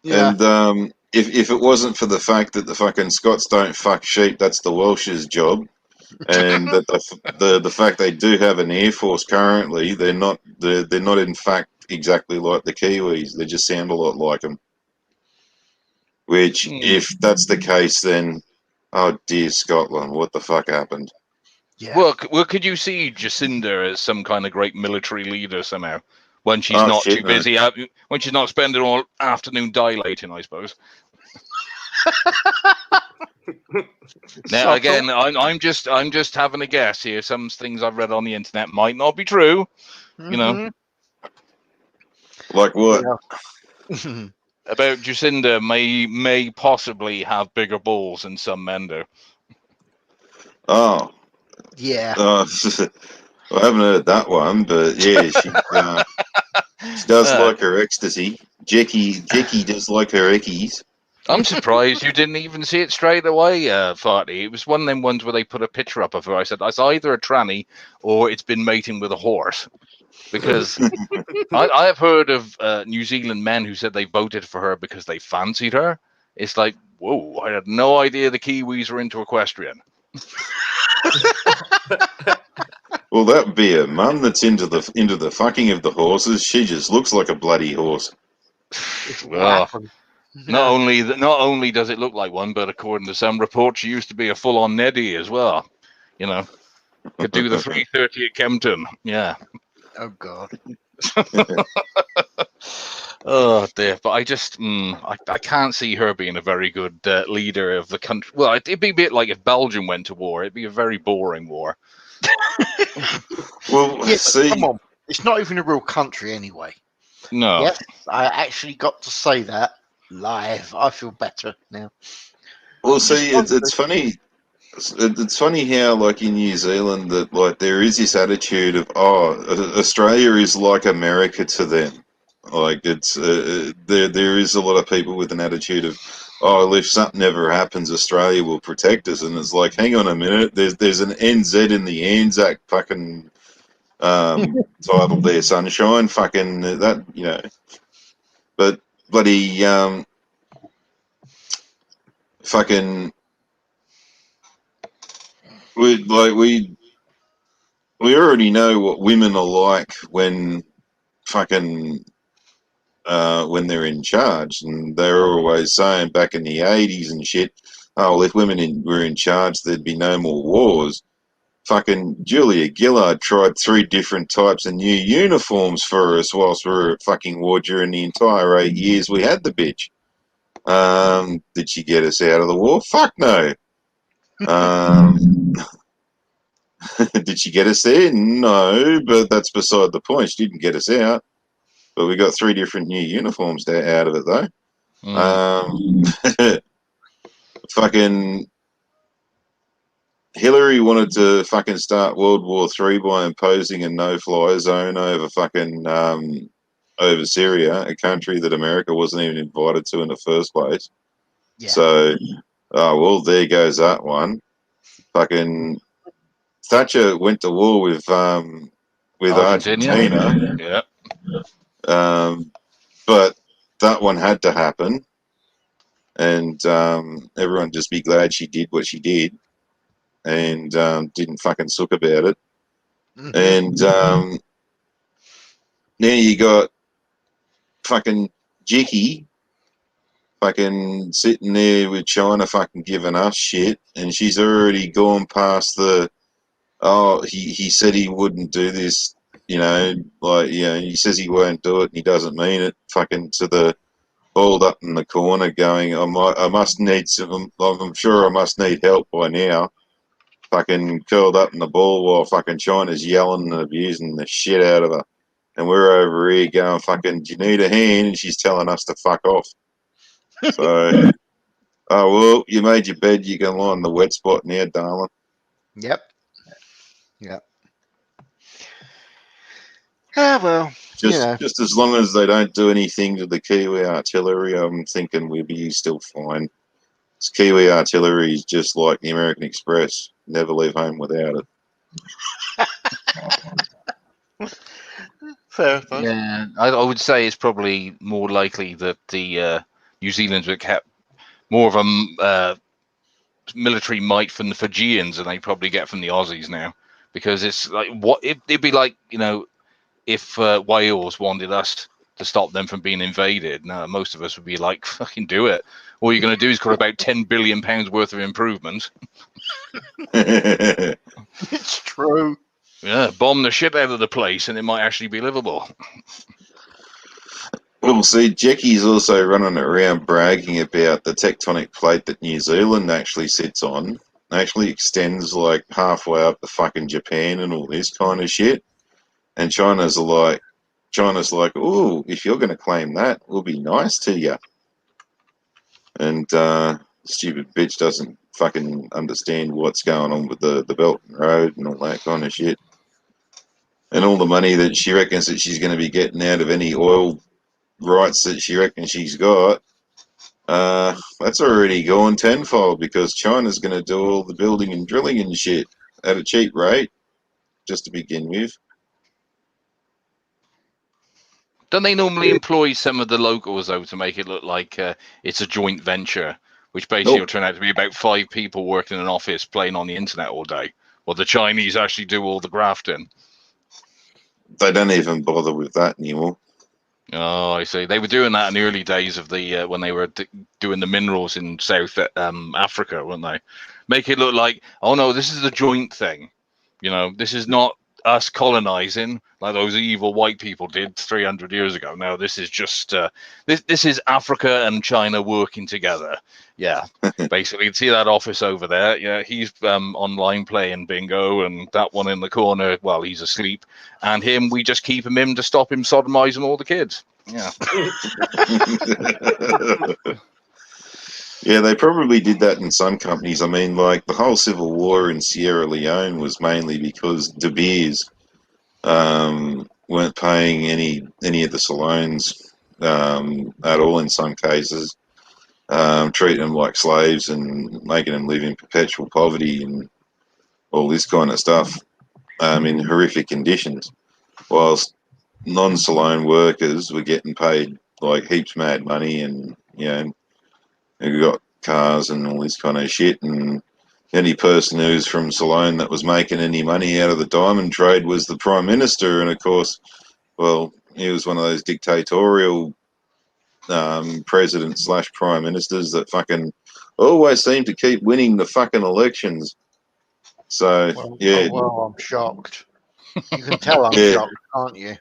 Yeah. And if it wasn't for the fact that the fucking Scots don't fuck sheep, that's the Welsh's job. And that the fact they do have an air force currently, they're not in fact exactly like the Kiwis. They just sound a lot like them. Which, if that's the case, then oh dear Scotland, what the fuck happened? Yeah. Well, could you see Jacinda as some kind of great military leader somehow when she's not too busy, when she's not spending all afternoon dilating, I suppose. Now again, I'm just having a guess here. Some things I've read on the internet might not be true. Mm-hmm. Like what? Yeah. About Jacinda may possibly have bigger balls than some men do. Oh. Yeah. I haven't heard that one, but yeah, She does Uh, like her ecstasy. Jackie does like her eckies. I'm surprised you didn't even see it straight away, Farty. It was one of them ones where they put a picture up of her. I said, that's either a tranny or it's been mating with a horse. Because I have heard of New Zealand men who said they voted for her because they fancied her. It's like, whoa, I had no idea the Kiwis were into equestrian. Well, that would be a mum that's into the fucking of the horses. She just looks like a bloody horse. Well, not only does it look like one, but according to some reports, she used to be a full-on Neddy as well. You know, could do the 330 at Kempton. Yeah. Oh God. Oh dear, but I just I can't see her being a very good leader of the country. Well, it'd be a bit like if Belgium went to war. It'd be a very boring war. Well, Yeah, but see, come on. It's not even a real country anyway. No. Yes, I actually got to say that live. I feel better now. well, see, it's funny. It's funny how, like in New Zealand, that like there is this attitude of, Australia is like America to them. Like it's there is a lot of people with an attitude of, oh, if something ever happens, Australia will protect us, and it's like, hang on a minute, there's an NZ in the Anzac fucking title there, sunshine, fucking that, you know, but bloody fucking we already know what women are like when fucking when they're in charge, and they were always saying back in the 80s and shit, oh, well, if women were in charge, there'd be no more wars. Fucking Julia Gillard tried 3 different types of new uniforms for us whilst we were at fucking war during the entire 8 years we had the bitch. Did she get us out of the war? Fuck no. Did she get us there? No, but that's beside the point. She didn't get us out. But we got 3 different new uniforms out of it, though. Fucking Hillary wanted to fucking start World War III by imposing a no-fly zone over fucking over Syria, a country that America wasn't even invited to in the first place. Yeah. So, oh well, there goes that one. Fucking Thatcher went to war with Argentina. Yeah. But that one had to happen, and everyone just be glad she did what she did, and didn't fucking suck about it. Mhm. And now you got fucking Jicky fucking sitting there with China fucking giving us shit, and she's already gone past the, oh, he said he wouldn't do this, you know, like, you know, he says he won't do it and he doesn't mean it, fucking to the balled up in the corner going, I must need some, I'm sure I must need help by now. Fucking curled up in the ball while fucking China's yelling and abusing the shit out of her. And we're over here going, fucking, do you need a hand? And she's telling us to fuck off. So, oh, well, you made your bed, you can lie in the wet spot now, darling. Yep. Yep. Ah, well, Just, you know. just as long as they don't do anything to the Kiwi artillery, I'm thinking we'll be still fine. This Kiwi artillery is just like the American Express. Never leave home without it. Fair enough. Yeah, I would say it's probably more likely that the New Zealanders would kept more of a military might from the Fijians than they probably get from the Aussies now, because it's like it'd be like, you know, if Wales wanted us to stop them from being invaded. Now most of us would be like, fucking do it. All you're going to do is got about £10 billion worth of improvements. It's true. Yeah, bomb the shit out of the place, and it might actually be livable. Well, see, Jackie's also running around bragging about the tectonic plate that New Zealand actually sits on. Actually extends like halfway up to fucking Japan and all this kind of shit. And China's like, ooh, if you're going to claim that, we'll be nice to you. And stupid bitch doesn't fucking understand what's going on with the Belt and Road and all that kind of shit. and all the money that she reckons that she's going to be getting out of any oil rights that she reckons she's got, that's already gone tenfold because China's going to do all the building and drilling and shit at a cheap rate, just to begin with. Don't they normally employ some of the locals, though, to make it look like it's a joint venture, which basically will turn out to be about 5 people working in an office playing on the internet all day? Or the Chinese actually do all the grafting? They don't even bother with that anymore. Oh, I see. They were doing that in the early days of the when they were doing the minerals in South Africa, weren't they? Make it look like, oh no, this is a joint thing. You know, this is not us colonizing like those evil white people did 300 years ago. No, this is just this is Africa and China working together. Yeah, basically, you can see that office over there. Yeah, he's online playing bingo, and that one in the corner, well, he's asleep. And him, we just keep him in to stop him sodomizing all the kids. Yeah. Yeah, they probably did that in some companies. I mean, like the whole civil war in Sierra Leone was mainly because De Beers weren't paying any of the Salones at all in some cases, treating them like slaves and making them live in perpetual poverty and all this kind of stuff in horrific conditions, whilst non-Salone workers were getting paid like heaps mad money and, you know, who got cars and all this kind of shit, and any person who's from Salone that was making any money out of the diamond trade was the Prime Minister, and of course, well, he was one of those dictatorial presidents / prime ministers that fucking always seem to keep winning the fucking elections. So, yeah. Oh, well, I'm shocked. You can tell I'm shocked, can't you?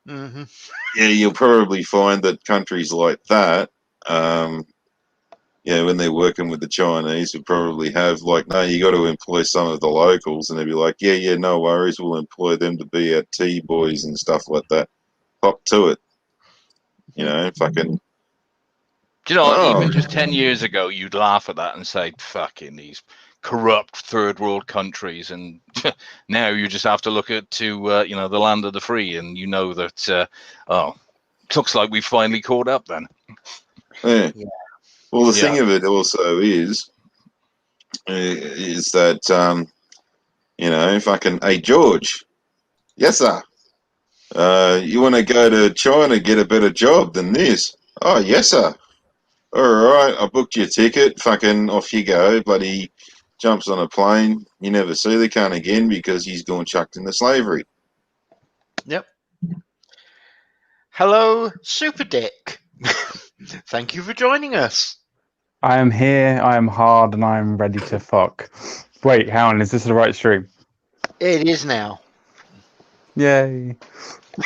Mm-hmm. Yeah, you'll probably find that countries like that, when they're working with the Chinese, would probably have like, no, you got to employ some of the locals, and they'd be like, yeah, no worries, we'll employ them to be our tea boys and stuff like that. Hop to it, fucking. Do you know, even just 10 years ago, you'd laugh at that and say, fucking these corrupt third world countries, and now you just have to look at the land of the free, and you know that looks like we finally caught up then. Yeah. Well, the thing of it also is that fucking, hey George, yes sir, you want to go to China, get a better job than this? Oh yes sir. All right, I booked your ticket. Fucking off you go. Bloody jumps on a plane. You never see the cunt again because he's gone chucked into slavery. Yep. Hello, Super Dick. Thank you for joining us. I am here, I am hard, and I am ready to fuck. Wait, hang on, is this the right stream? It is now. Yay.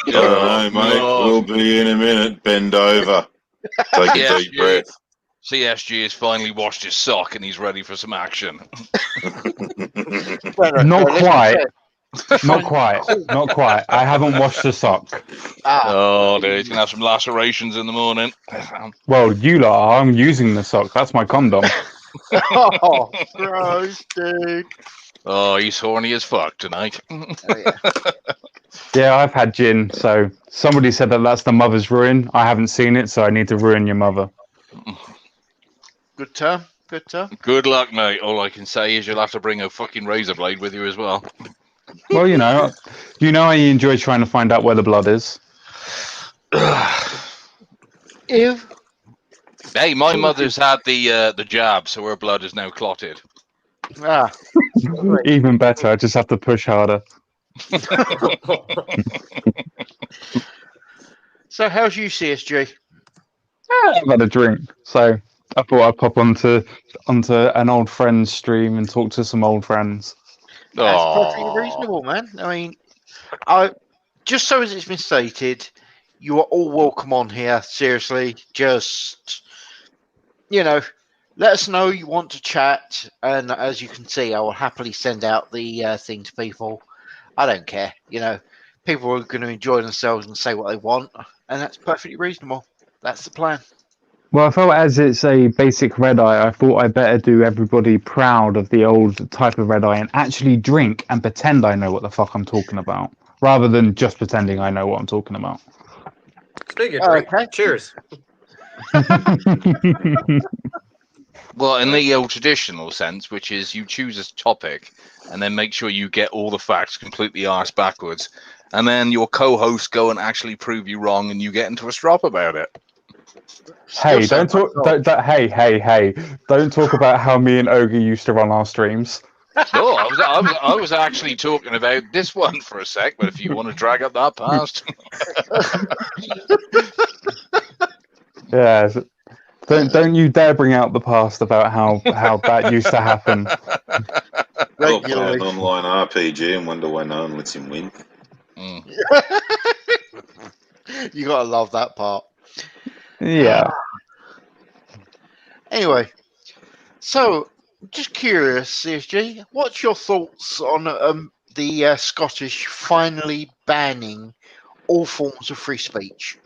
I don't know, mate. We'll be in a minute. Bend over. Take a deep breath. CSG has finally washed his sock and he's ready for some action. Not quite. Not quite. I haven't washed the sock. Oh, dude, he's going to have some lacerations in the morning. Well, you lot are. I'm using the sock. That's my condom. Oh, gross, dude. Oh, he's horny as fuck tonight. Yeah, I've had gin, so somebody said that that's the mother's ruin. I haven't seen it, so I need to ruin your mother. Good term. Good luck, mate. All I can say is you'll have to bring a fucking razor blade with you as well. Well, you know I enjoy trying to find out where the blood is. Hey, my mother's had the jab, so her blood is now clotted. Even better. I just have to push harder. So, how's you, CSG? I've had a drink, so I thought I'd pop onto an old friend's stream and talk to some old friends. That's perfectly reasonable, man. I mean, just so as it's been stated, you are all welcome on here. Seriously, just let us know you want to chat, and as you can see, I will happily send out the thing to people. I don't care. People are going to enjoy themselves and say what they want, and that's perfectly reasonable. That's the plan. Well, I felt as it's a basic red eye, I thought I'd better do everybody proud of the old type of red eye and actually drink and pretend I know what the fuck I'm talking about. rather than just pretending I know what I'm talking about. Speaking of drink, Okay. cheers. Well, in the old traditional sense, which is you choose a topic and then make sure you get all the facts completely arse backwards, and then your co-hosts go and actually prove you wrong, and you get into a strop about it. Hey, Still don't sounds talk. like Hey! Don't talk about how me and Ogre used to run our streams. No, I was actually talking about this one for a sec, but if you want to drag up that past, Yeah. Don't you dare bring out the past about how that used to happen. I'll play regularly. an online RPG and wonder why no one lets him win. Mm. You gotta love that part. Yeah. Anyway, so just curious, CSG, what's your thoughts on the Scottish finally banning all forms of free speech?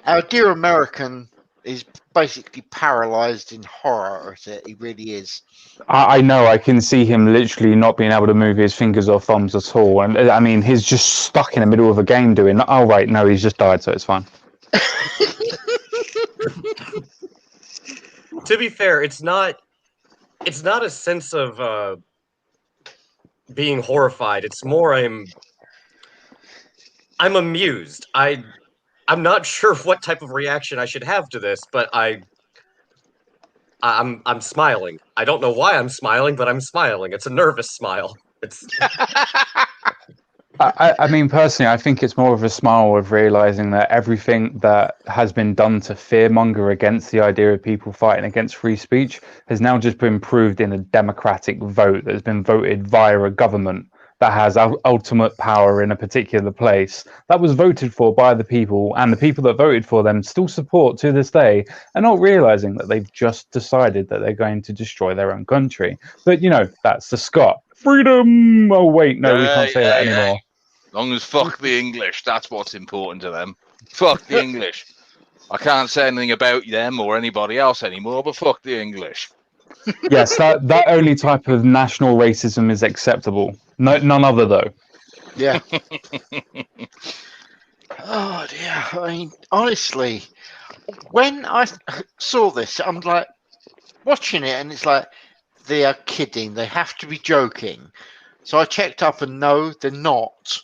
Our dear American is basically paralysed in horror at it. He really is. I know. I can see him literally not being able to move his fingers or thumbs at all. And I mean, he's just stuck in the middle of a game doing. Oh right, no, he's just died, so it's fine. To be fair, it's not a sense of being horrified. It's more I'm amused. I'm not sure what type of reaction I should have to this, but I'm smiling. I don't know why I'm smiling, but I'm smiling. It's a nervous smile. It's I mean, personally, I think it's more of a smile of realizing that everything that has been done to fearmonger against the idea of people fighting against free speech has now just been proved in a democratic vote that has been voted via a government that has ultimate power in a particular place that was voted for by the people, and the people that voted for them still support to this day, and not realizing that they've just decided that they're going to destroy their own country. But that's the Scot. Freedom! Oh wait, no, we can't say that anymore. Long as fuck the English, that's what's important to them. Fuck the English. I can't say anything about them or anybody else anymore, but fuck the English. Yes, that only type of national racism is acceptable. No, none other though. Yeah. Oh dear. I mean, honestly, when I saw this, I'm like watching it, and it's like they are kidding. They have to be joking. So I checked up, and no, they're not.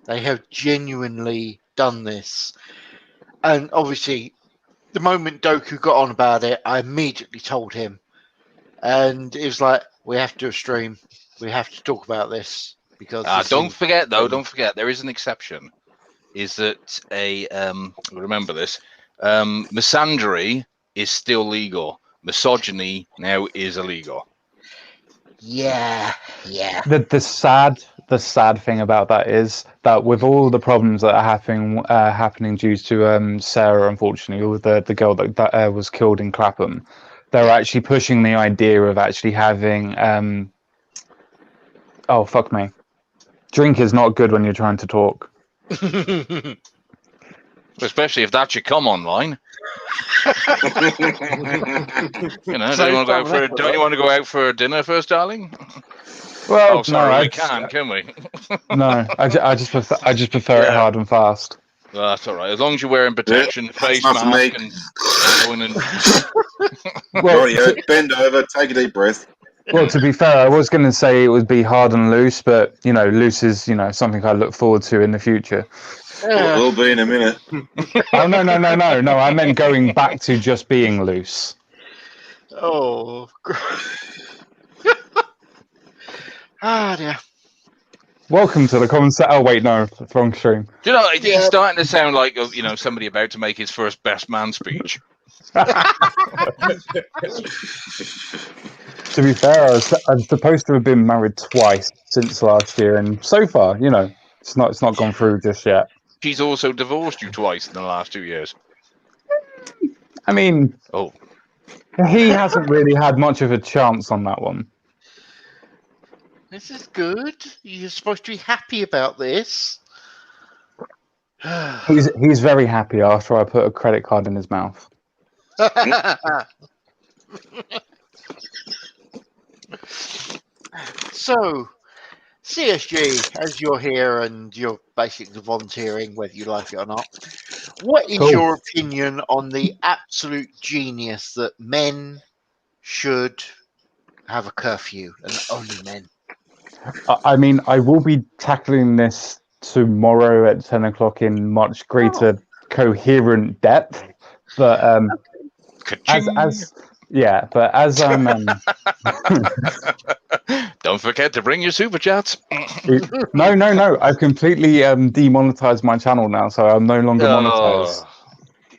They have genuinely done this. And obviously, the moment Doku got on about it, I immediately told him. And it was like, we have to do a stream. We have to talk about this. Because don't forget, there is an exception. Is that remember this, misandry is still legal. Misogyny now is illegal. Yeah. The sad thing about that is that with all the problems that are happening due to Sarah, unfortunately, or the girl that was killed in Clapham, they're actually pushing the idea of actually having oh fuck me, drink is not good when you're trying to talk. Especially if that's your come online. Don't you want to go out for dinner first, darling? Well, Oh, sorry, no, can we? No, I just prefer it hard and fast. Well, that's all right. As long as you're wearing protection, face not for mask, me. and going and Rightio, bend over, take a deep breath. Well, to be fair, I was going to say it would be hard and loose, but loose is something I look forward to in the future. We'll be in a minute. Oh no! I meant going back to just being loose. Oh. Ah, dear. Welcome to the concept. Oh wait, no, wrong stream. Do you know, it's starting to sound like somebody about to make his first best man speech. To be fair, I'm supposed to have been married twice since last year, and so far, it's not gone through just yet. She's also divorced you twice in the last 2 years. I mean, Oh, he hasn't really had much of a chance on that one. This is good. You're supposed to be happy about this. He's very happy after I put a credit card in his mouth. So, CSG, as you're here and you're basically volunteering, whether you like it or not, what is Cool. your opinion on the absolute genius that men should have a curfew and only men? I mean, I will be tackling this tomorrow at 10 o'clock in much greater coherent depth. But as I'm Don't forget to bring your super chats. no, I've completely demonetized my channel now, so I'm no longer monetized.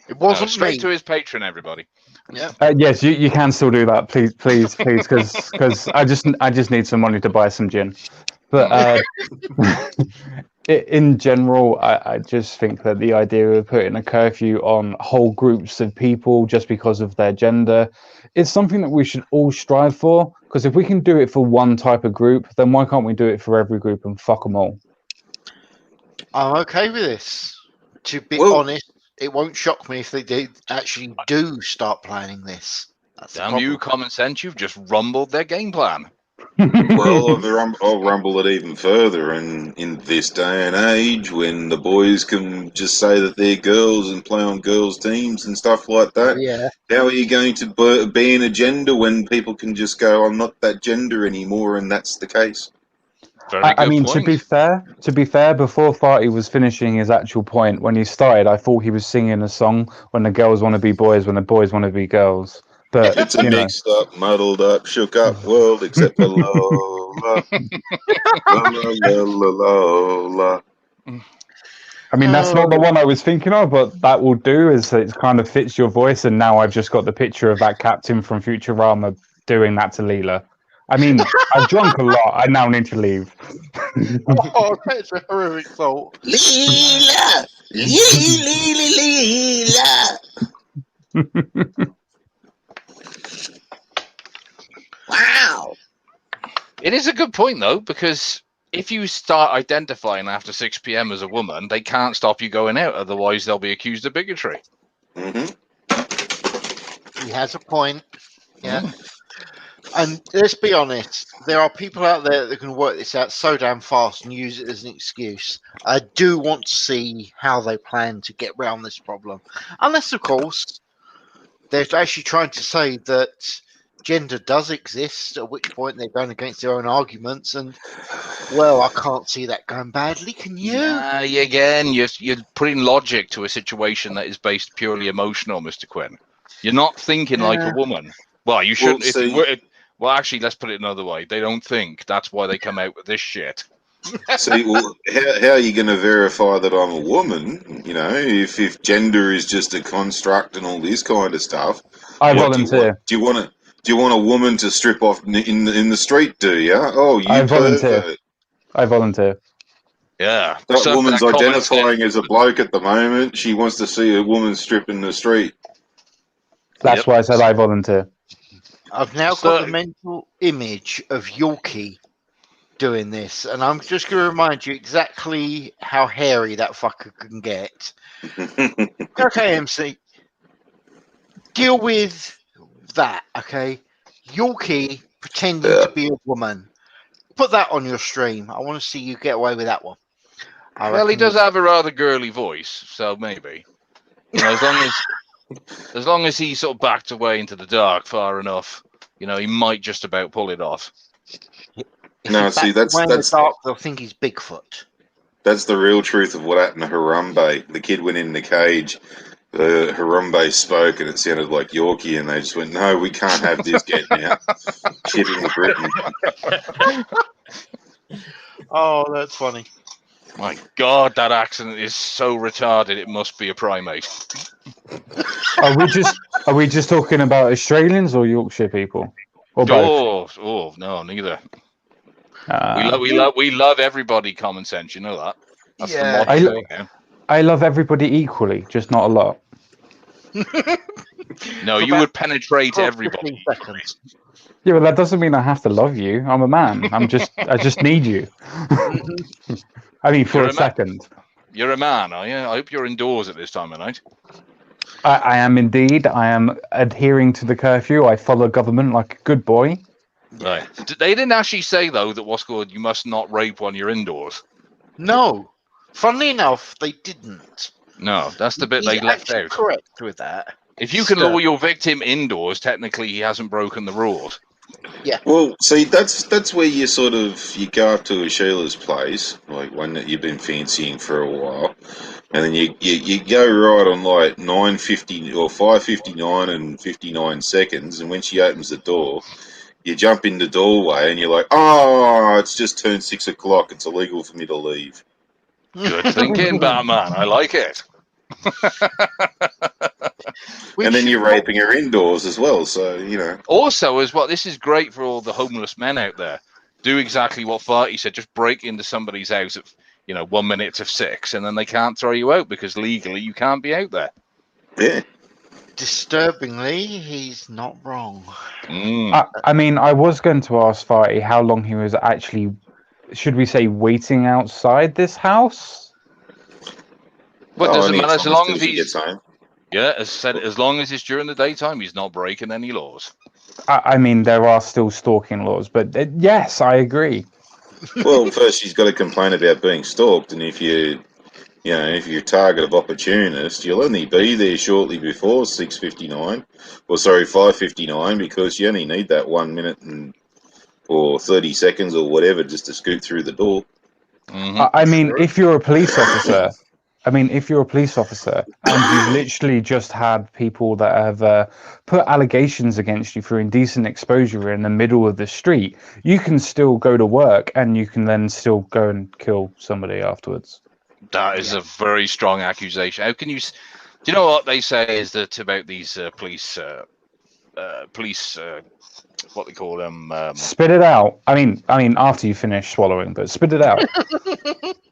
It wasn't straight me. to his Patreon, everybody. Yeah. Yes, you can still do that, please, because I just need some money to buy some gin. But in general, I just think that the idea of putting a curfew on whole groups of people just because of their gender is something that we should all strive for. Because if we can do it for one type of group, then why can't we do it for every group and fuck them all? I'm okay with this. To be Well- honest, it won't shock me if they actually do start planning this. That's the Damn you, problem. Common Sense, you've just rumbled their game plan. Well, I'll rumble it even further. And in this day and age, when the boys can just say that they're girls and play on girls' teams and stuff like that, Yeah. how are you going to be an agenda when people can just go, "I'm not that gender anymore," and that's the case? Very I good mean, point. to be fair, before Farty was finishing his actual point, when he started, I thought he was singing a song when the girls want to be boys, when the boys want to be girls. But It's a mixed up, muddled up, shook up world, except for Lola. La, la, la, la, la. I mean, that's not the one I was thinking of, but that will do, as it kind of fits your voice. And now I've just got the picture of that captain from Futurama doing that to Leela. I mean, I've drunk a lot. I now need to leave. Oh, that's a horrific thought. Leela! Leela! Wow! It is a good point, though, because if you start identifying after 6 p.m. as a woman, they can't stop you going out. Otherwise, they'll be accused of bigotry. Mm-hmm. He has a point. Yeah. And let's be honest, there are people out there that can work this out so damn fast and use it as an excuse. I do want to see how they plan to get around this problem. Unless, of course, they're actually trying to say that gender does exist, at which point they're going against their own arguments. And, well, I can't see that going badly, can you? Again, you're putting logic to a situation that is based purely emotional, Mr. Quinn. You're not thinking like a woman. Well, you should. Well, actually, let's put it another way. They don't think. That's why they come out with this shit. See, well, how are you going to verify that I'm a woman? You know, if gender is just a construct and all this kind of stuff. I volunteer. Do you want a woman to strip off in the street? Do you? Oh, you I volunteer. pervert. I volunteer. Yeah. That So woman's that common identifying sense- as a bloke at the moment. She wants to see a woman strip in the street. That's why I said I volunteer. I've now So- got the mental image of Yorkie doing this, and I'm just going to remind you exactly how hairy that fucker can get. Okay, MC, deal with that, okay? Yorkie pretending to be a woman. Put that on your stream. I want to see you get away with that one. I Well, he reckon does have a rather girly voice, so maybe. You know, as long as he sort of backed away into the dark far enough, you know, he might just about pull it off. If No, he see, backs away in that's- the dark, they'll think he's Bigfoot. That's the real truth of what happened to Harambe. The kid went in the cage. Harambe spoke, and it sounded like Yorkie, and they just went, "No, we can't have this getting out." Shipping to Britain. Oh, that's funny. My God, that accent is so retarded. It must be a primate. Are we just talking about Australians or Yorkshire people? Or both? Oh, no, neither. Uh, We love everybody. Common sense, you know that. That's Yeah. the I modern lo- thing now. I love everybody equally, just not a lot. No, For you about would penetrate 12, everybody. 15 seconds. Yeah, but that doesn't mean I have to love you. I'm a man. I just need you. I mean, for You're a a man. second. You're a man, are you? I hope you're indoors at this time of night. I am indeed. I am adhering to the curfew. I follow government like a good boy. Right. They didn't actually say though that what's called you must not rape when you're indoors. No. Funnily enough, they didn't. No, that's the bit He's they left actually out. correct with that. If you can Sir. lure your victim indoors, technically he hasn't broken the rules. Well, see, that's where you you go up to a Sheila's place, like one that you've been fancying for a while, and then you go right on like 9:50 or 5:59 and 59 seconds, and when she opens the door, you jump in the doorway and you're like, oh, it's just turned 6 o'clock. It's illegal for me to leave. Good thinking, Batman. I like it. And then you're raping her indoors as well, so, you know. Also, as well, this is great for all the homeless men out there. Do exactly what Farty said. Just break into somebody's house at 1 minute to 6, and then they can't throw you out because legally you can't be out there. Yeah. Disturbingly, he's not wrong. I mean, I was going to ask Farty how long he was actually, should we say, waiting outside this house? But doesn't matter as long as he he's gets home. Yeah, as long as it's during the daytime, he's not breaking any laws. I mean, there are still stalking laws, but yes, I agree. Well, first she's got to complain about being stalked, and if you're a target of opportunist, you'll only be there shortly before 6:59, 5:59, because you only need that 1 minute or 30 seconds or whatever just to scoot through the door. Mm-hmm. I mean, if you're a police officer, and you've literally just had people that have put allegations against you for indecent exposure in the middle of the street, you can still go to work and you can then still go and kill somebody afterwards. That is a very strong accusation. How can you? Do you know what they say is that about these police? What they call them? Spit it out. I mean, after you finish swallowing, but spit it out.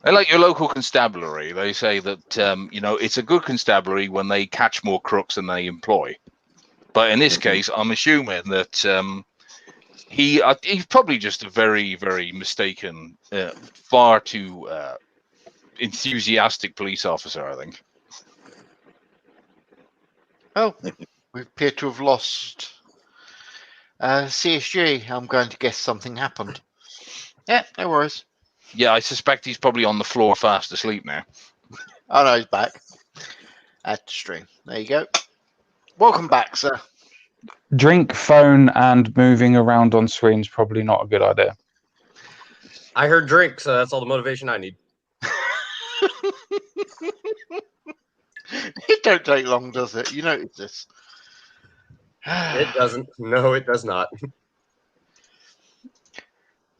They're like your local constabulary. They say that it's a good constabulary when they catch more crooks than they employ. But in this case, I'm assuming that he's probably just a very, very mistaken, far too enthusiastic police officer, I think. Oh, we appear to have lost CSG. I'm going to guess something happened. Yeah, no worries. Yeah, I suspect he's probably on the floor fast asleep now. Oh no, he's back. Add to stream. There you go. Welcome back, sir. Drink, phone, and moving around on screens probably not a good idea. I heard drink, so that's all the motivation I need. It don't take long, does it? You notice this. It doesn't. No, it does not.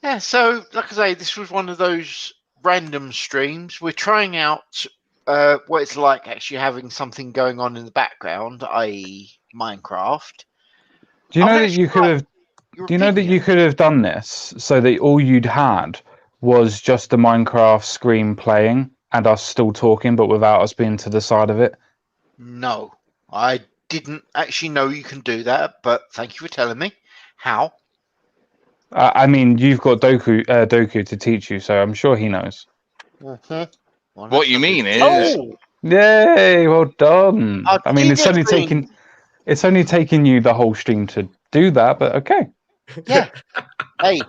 Yeah, so like I say, this was one of those random streams. We're trying out what it's like actually having something going on in the background, i.e., Minecraft. Do you know that you could have? Do you know that you could have done this so that all you'd had was just the Minecraft screen playing and us still talking, but without us being to the side of it? No, I didn't actually know you can do that, but thank you for telling me. How? I mean, you've got Doku to teach you, so I'm sure he knows. Mm-hmm. What you mean is... Oh! Yay! Well done. I mean, it's only taken you the whole stream to do that, but okay. Yeah. Hey,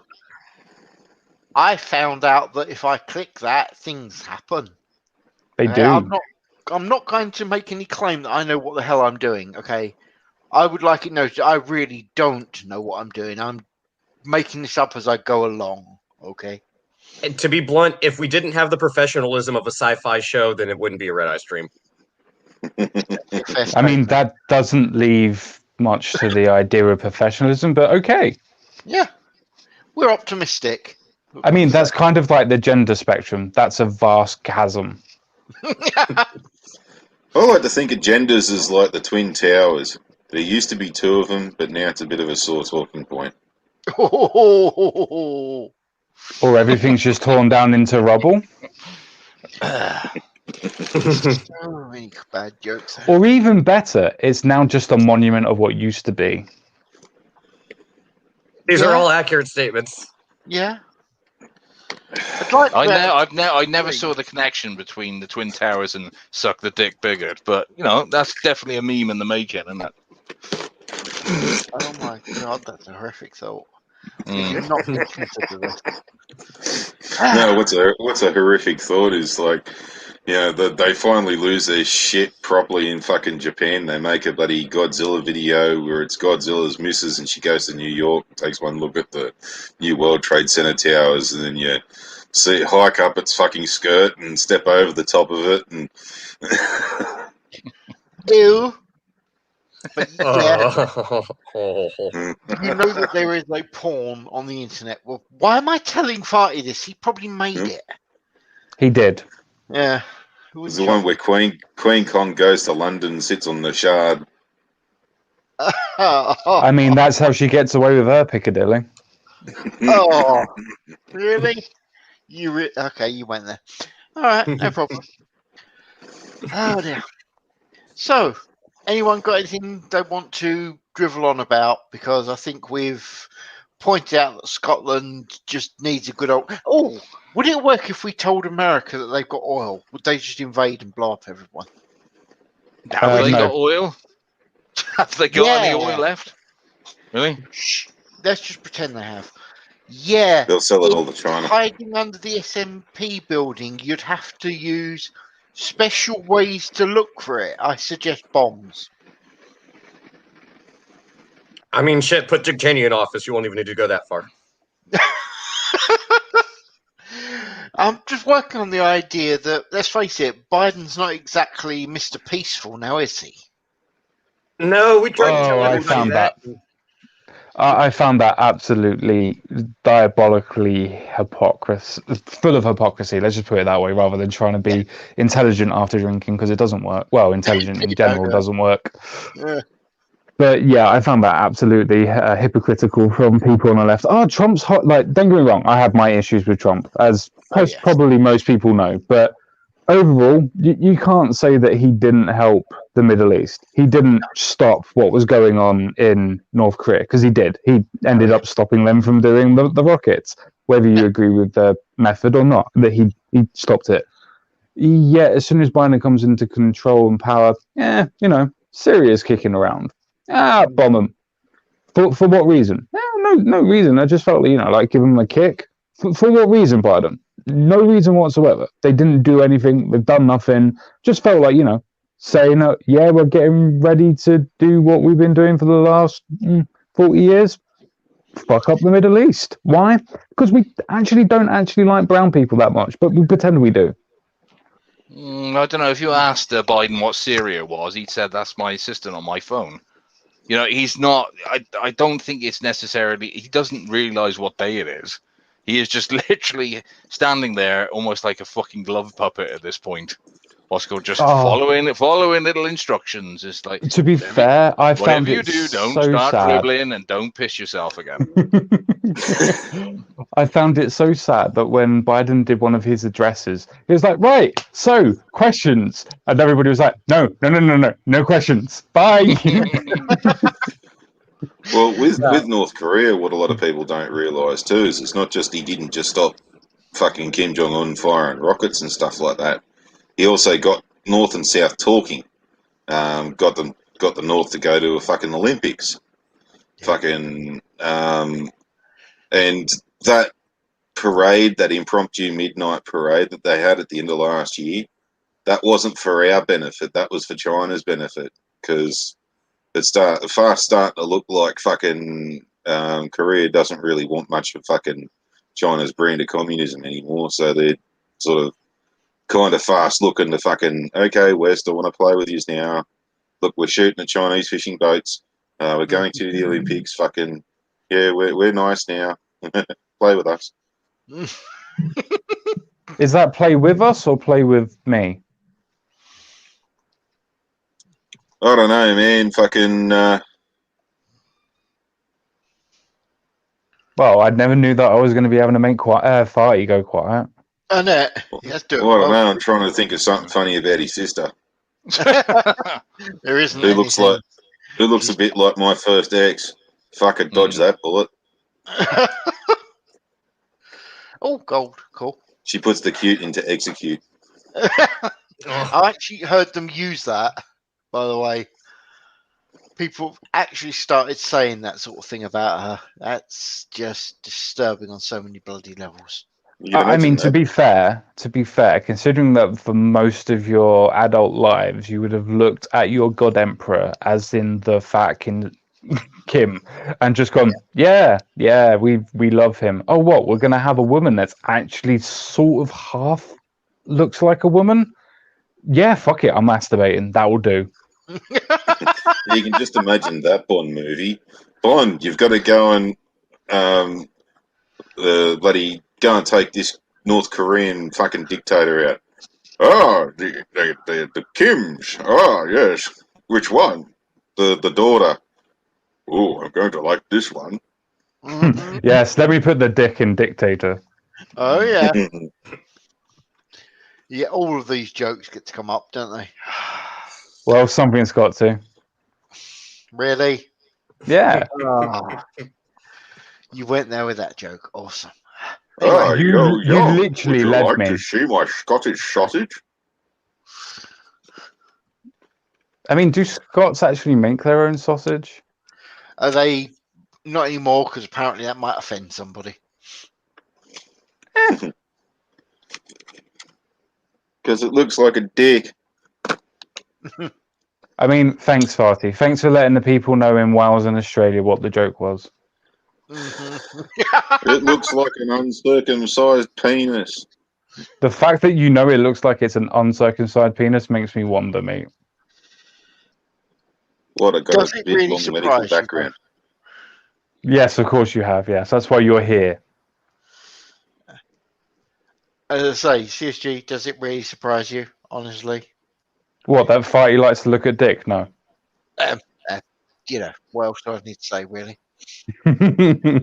I found out that if I click that, things happen. They do. I'm not going to make any claim that I know what the hell I'm doing. Okay, I would like it noted. I really don't know what I'm doing. I'm making this up as I go along. Okay. And to be blunt, if we didn't have the professionalism of a sci-fi show, then it wouldn't be a Red Eye stream. I mean, that doesn't leave much to the idea of professionalism, but okay. Yeah, we're optimistic. I mean, that's kind of like the gender spectrum. That's a vast chasm. I like to think of genders as like the Twin Towers. There used to be two of them, but now it's a bit of a sore talking point. Oh. Or everything's just torn down into rubble. So many bad jokes. Or even better, it's now just a monument of what used to be. These are all accurate statements. Yeah. I never saw the connection between the Twin Towers and Suck the Dick Bigot, but that's definitely a meme in the making, isn't it? Oh my god, that's a horrific thought. Mm. Not listening to the rest. No, what's a horrific thought is like, they finally lose their shit properly in fucking Japan. They make a bloody Godzilla video where it's Godzilla's missus, and she goes to New York, takes one look at the new World Trade Center towers, and then you see it hike up its fucking skirt and step over the top of it, and Ew. But yeah, Oh. you know that there is no porn on the internet. Well, why am I telling Farty this? He probably made it. He did. Yeah. there's the one where Queen Kong goes to London, sits on the Shard. I mean, that's how she gets away with her Piccadilly. Oh, really? Okay, you went there. All right, no problem. Oh dear. So, anyone got anything they want to drivel on about? Because I think we've pointed out that Scotland just needs a good old. Oh, would it work if we told America that they've got oil? Would they just invade and blow up everyone? Have they no. got oil? Have they got any Yeah. oil left? Really? Shh. Let's just pretend they have. Yeah. They'll sell it all to China. Hiding under the SMP building, you'd have to use special ways to look for it. I suggest bombs. I mean, shit, put Dick Cheney in office. You won't even need to go that far. I'm just working on the idea that, let's face it, Biden's not exactly Mr. Peaceful now, is he? No, we tried to Oh, tell I everybody found that. I found that absolutely diabolically full of hypocrisy. Let's just put it that way, rather than trying to be intelligent after drinking, because it doesn't work. Well, intelligent in general doesn't work. Yeah. But yeah, I found that absolutely hypocritical from people on the left. Oh, Trump's hot. Like, don't get me wrong, I have my issues with Trump, as yes. probably most people know. But overall, you can't say that he didn't help the Middle East. He didn't stop what was going on in North Korea, because he did. He ended up stopping them from doing the rockets, whether you agree with the method or not, that he stopped it. Yet, as soon as Biden comes into control and power, Syria's kicking around. Bomb them. For what reason? No reason. I just felt like give them a kick. For what reason, Biden? No reason whatsoever. They didn't do anything. They've done nothing. Just felt like, saying, we're getting ready to do what we've been doing for the last 40 years. Fuck up the Middle East. Why? Because we don't actually like brown people that much, but we pretend we do. I don't know. If you asked Biden what Syria was, he said, that's my assistant on my phone. He's not. I don't think it's necessarily. He doesn't realize what day it is. He is just literally standing there, almost like a fucking glove puppet at this point. Oscar just following little instructions. It's like, to be fair, I found whatever you it do, don't so start sad. dribbling and don't piss yourself again. I found it so sad that when Biden did one of his addresses, he was like, right, so questions. And everybody was like, no questions. Bye. Well, with North Korea, what a lot of people don't realise too is it's not just he didn't just stop fucking Kim Jong-un firing rockets and stuff like that. He also got North and South talking. Got the North to go to a fucking Olympics. Fucking and that parade, that impromptu midnight parade that they had at the end of last year, that wasn't for our benefit. That was for China's benefit, because it's fast starting to look like fucking Korea doesn't really want much of fucking China's brand of communism anymore. So they're sort of kind of fast looking to fucking, okay, we still want to play with yous now. Look, we're shooting at Chinese fishing boats. We're going to the Olympics. Fucking, yeah, we're nice now. Play with us. Is that play with us or play with me? I don't know, man. Fucking. Well, I never knew that I was going to be having to make Farty go quiet. Annette, let's do it. Well, I don't know. I'm trying to think of something funny about his sister. There isn't. Who looks a bit like my first ex. Fucking dodge that bullet. Oh, gold, cool. She puts the cute into execute. I actually heard them use that, by the way. people actually started saying that sort of thing about her. That's just disturbing on so many bloody levels. You can I imagine mean, that. to be fair, considering that for most of your adult lives, you would have looked at your god emperor as in the fat Kim, and just gone, yeah, we love him. Oh, what? We're gonna have a woman that's actually sort of half looks like a woman. Yeah, fuck it, I'm masturbating. That will do. You can just imagine that Bond movie. Bond, you've got to go and bloody go and take this North Korean fucking dictator out. Oh, the Kims. Oh, yes. Which one? The daughter. Oh, I'm going to like this one. Mhm. Yes, let me put the dick in dictator. Oh yeah, yeah. All of these jokes get to come up, don't they? Well, something's got to. Really? Yeah. Ah, you went there with that joke. Awesome. Oh, You- yo, you yo. literally Would you led like me. to see my Scottish sausage? I mean, do Scots actually make their own sausage? Are they not anymore? Because apparently that might offend somebody. Because it looks like a dick. I mean, thanks, Farty. Thanks for letting the people know in Wales and Australia what the joke was. Mhm. It looks like an uncircumcised penis. The fact that you know it looks like it's an uncircumcised penis makes me wonder, mate. What, I got Does a it big really long medical surprise you? background. Yes, of course you have. Yes, that's why you're here. As I say, CSG, does it really surprise you? Honestly, What, that Farty likes to look at dick? No. you know, what else do I need to say? Really? Well, Come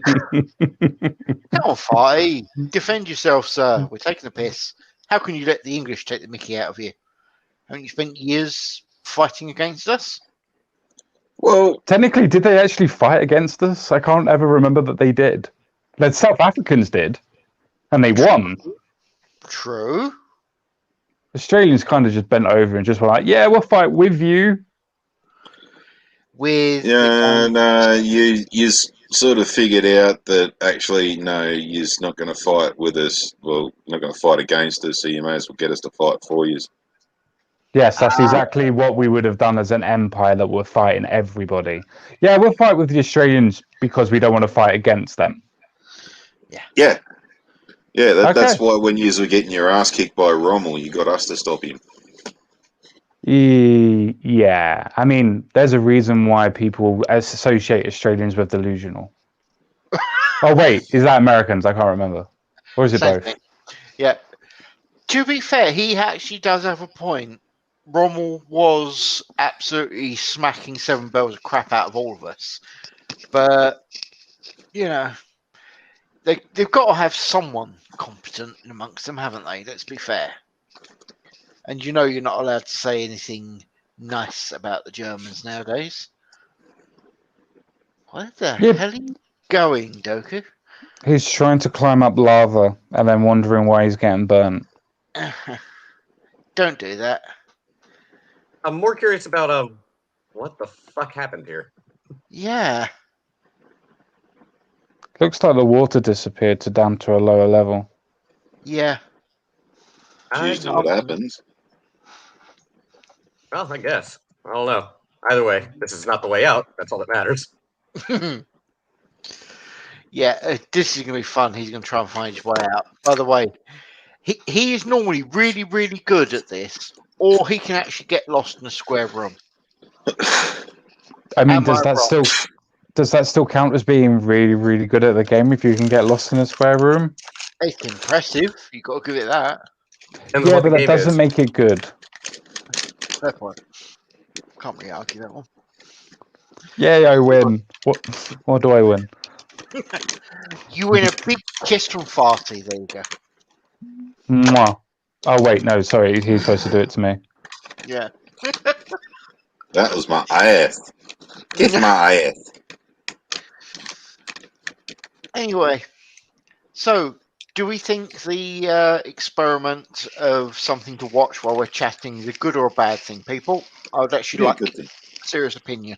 on, Farty, defend yourself, sir. We're taking the piss. How can you let the English take the mickey out of you? Haven't you spent years fighting against us? Well, technically, did they actually fight against us? I can't ever remember that they did. The South Africans did, and they won. True. Australians kind of just bent over and just were like, "Yeah, we'll fight with you." With yeah, no, you sort of figured out that actually, no, you're not going to fight with us. Well, not going to fight against us, so you may as well get us to fight for you. Yes, that's exactly what we would have done as an empire that were fighting everybody. Yeah, we'll fight with the Australians because we don't want to fight against them. Yeah. Yeah, that's Okay. why when you were getting your ass kicked by Rommel, you got us to stop him. Yeah, I mean, there's a reason why people associate Australians with delusional. Oh wait, is that Americans? I can't remember. Or is it Same both? thing. Yeah. To be fair, he actually does have a point. Rommel was absolutely smacking seven bells of crap out of all of us. But, you know, they've got to have someone competent amongst them, haven't they? Let's be fair. And you know you're not allowed to say anything nice about the Germans nowadays. Where the Yeah. hell are you going, Doku? He's trying to climb up lava and then wondering why he's getting burnt. Don't do that. I'm more curious about what the fuck happened here? Yeah. Looks like the water disappeared down to a lower level. Yeah. I Usually don't- what happens. Well, I guess. I don't know. Either way, this is not the way out. That's all that matters. Yeah, this is going to be fun. He's going to try and find his way out. By the way, he is normally really, really good at this, or he can actually get lost in a square room. I mean, Am I wrong? does that still count as being really, really good at the game if you can get lost in a square room? It's impressive. You've got to give it that. Depends on Yeah, what but the that game doesn't is. make it good. Fair point. Can't really argue that one. Yay, I win. What do I win? You win a big kiss from Farty. There you go. Mwah. Oh wait, no, sorry, he's supposed to do it to me. Yeah. That was my ass. Kiss my ass. Anyway, so do we think the experiment of something to watch while we're chatting is a good or a bad thing, people? I would actually Yeah, like good thing. a serious opinion.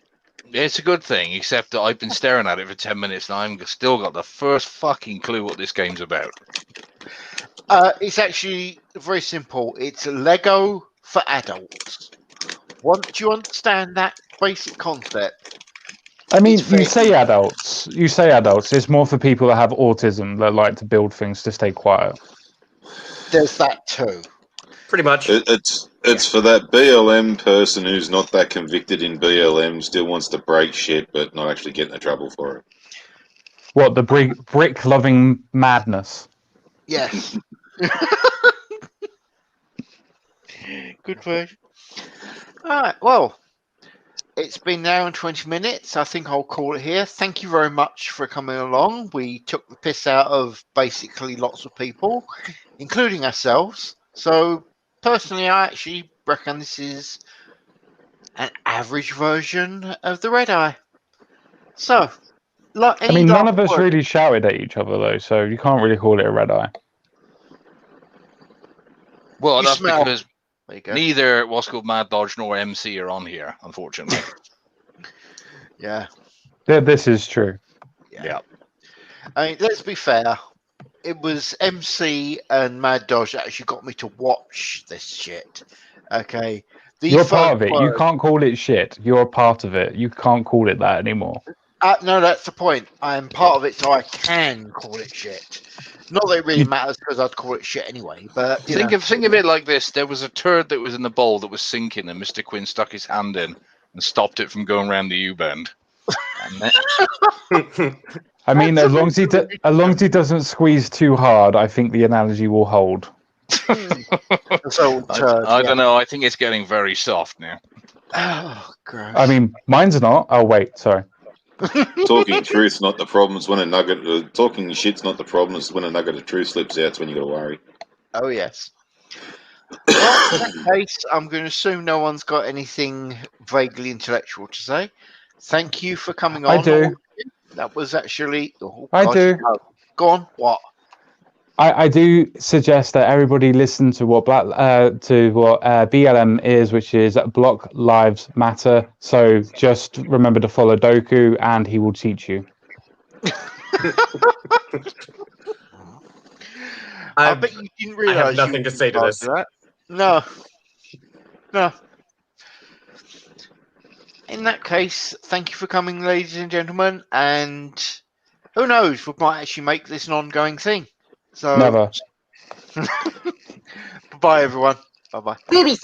It's a good thing, except that I've been staring at it for 10 minutes and I've still got the first fucking clue what this game's about. It's actually very simple. It's Lego for adults. Once you understand that basic concept, I mean, It's fair. you say adults. You say adults. It's more for people that have autism that like to build things to stay quiet. there's that too. Pretty much. It's for that BLM person who's not that convicted in BLM, still wants to break shit, but not actually get into trouble for it. What, the brick loving madness? Yes. Good word. All right. Well, it's been an hour and 20 minutes. I think I'll call it here. Thank you very much for coming along. We took the piss out of basically lots of people, including ourselves. So, personally, I actually reckon this is an average version of the Red Eye. So, I mean, none of us really shouted at each other, though, so you can't really call it a red eye. Well, You that's smell- because There you go. neither What's Called Mad Dodge nor MC are on here, unfortunately. Yeah. This is true. Yeah. I mean, let's be fair. It was MC and Mad Dodge that actually got me to watch this shit. Okay. The You're part of first it. You word- can't call it shit. You're a part of it. You can't call it that anymore. No, that's the point. I'm part of it, so I can call it shit. Not that it really matters because I'd call it shit anyway. But Think of it like this: there was a turd that was in the bowl that was sinking, and Mr. Quinn stuck his hand in and stopped it from going round the U-bend. And then- I mean, That's as long as he doesn't squeeze too hard, I think the analogy will hold. so I don't know. I think it's getting very soft now. Oh, gross. I mean, mine's not. Oh wait, sorry. Talking truth's not the problem. It's when a nugget. Talking shit's not the problem. It's when a nugget of truth slips out. It's when you got to worry. Oh yes. Well, in that case, I'm going to assume no one's got anything vaguely intellectual to say. Thank you for coming on. I do. That was actually. Oh, I God, do. no. Go on. What? I do suggest that everybody listen to what BLM is, which is Block Lives Matter. So just remember to follow Doku, and he will teach you. I bet you didn't realize. I have nothing you to say to were this. that. No. No. In that case, thank you for coming, ladies and gentlemen. And who knows, we might actually make this an ongoing thing. So Never. bye, everyone. Bye bye. Boobies.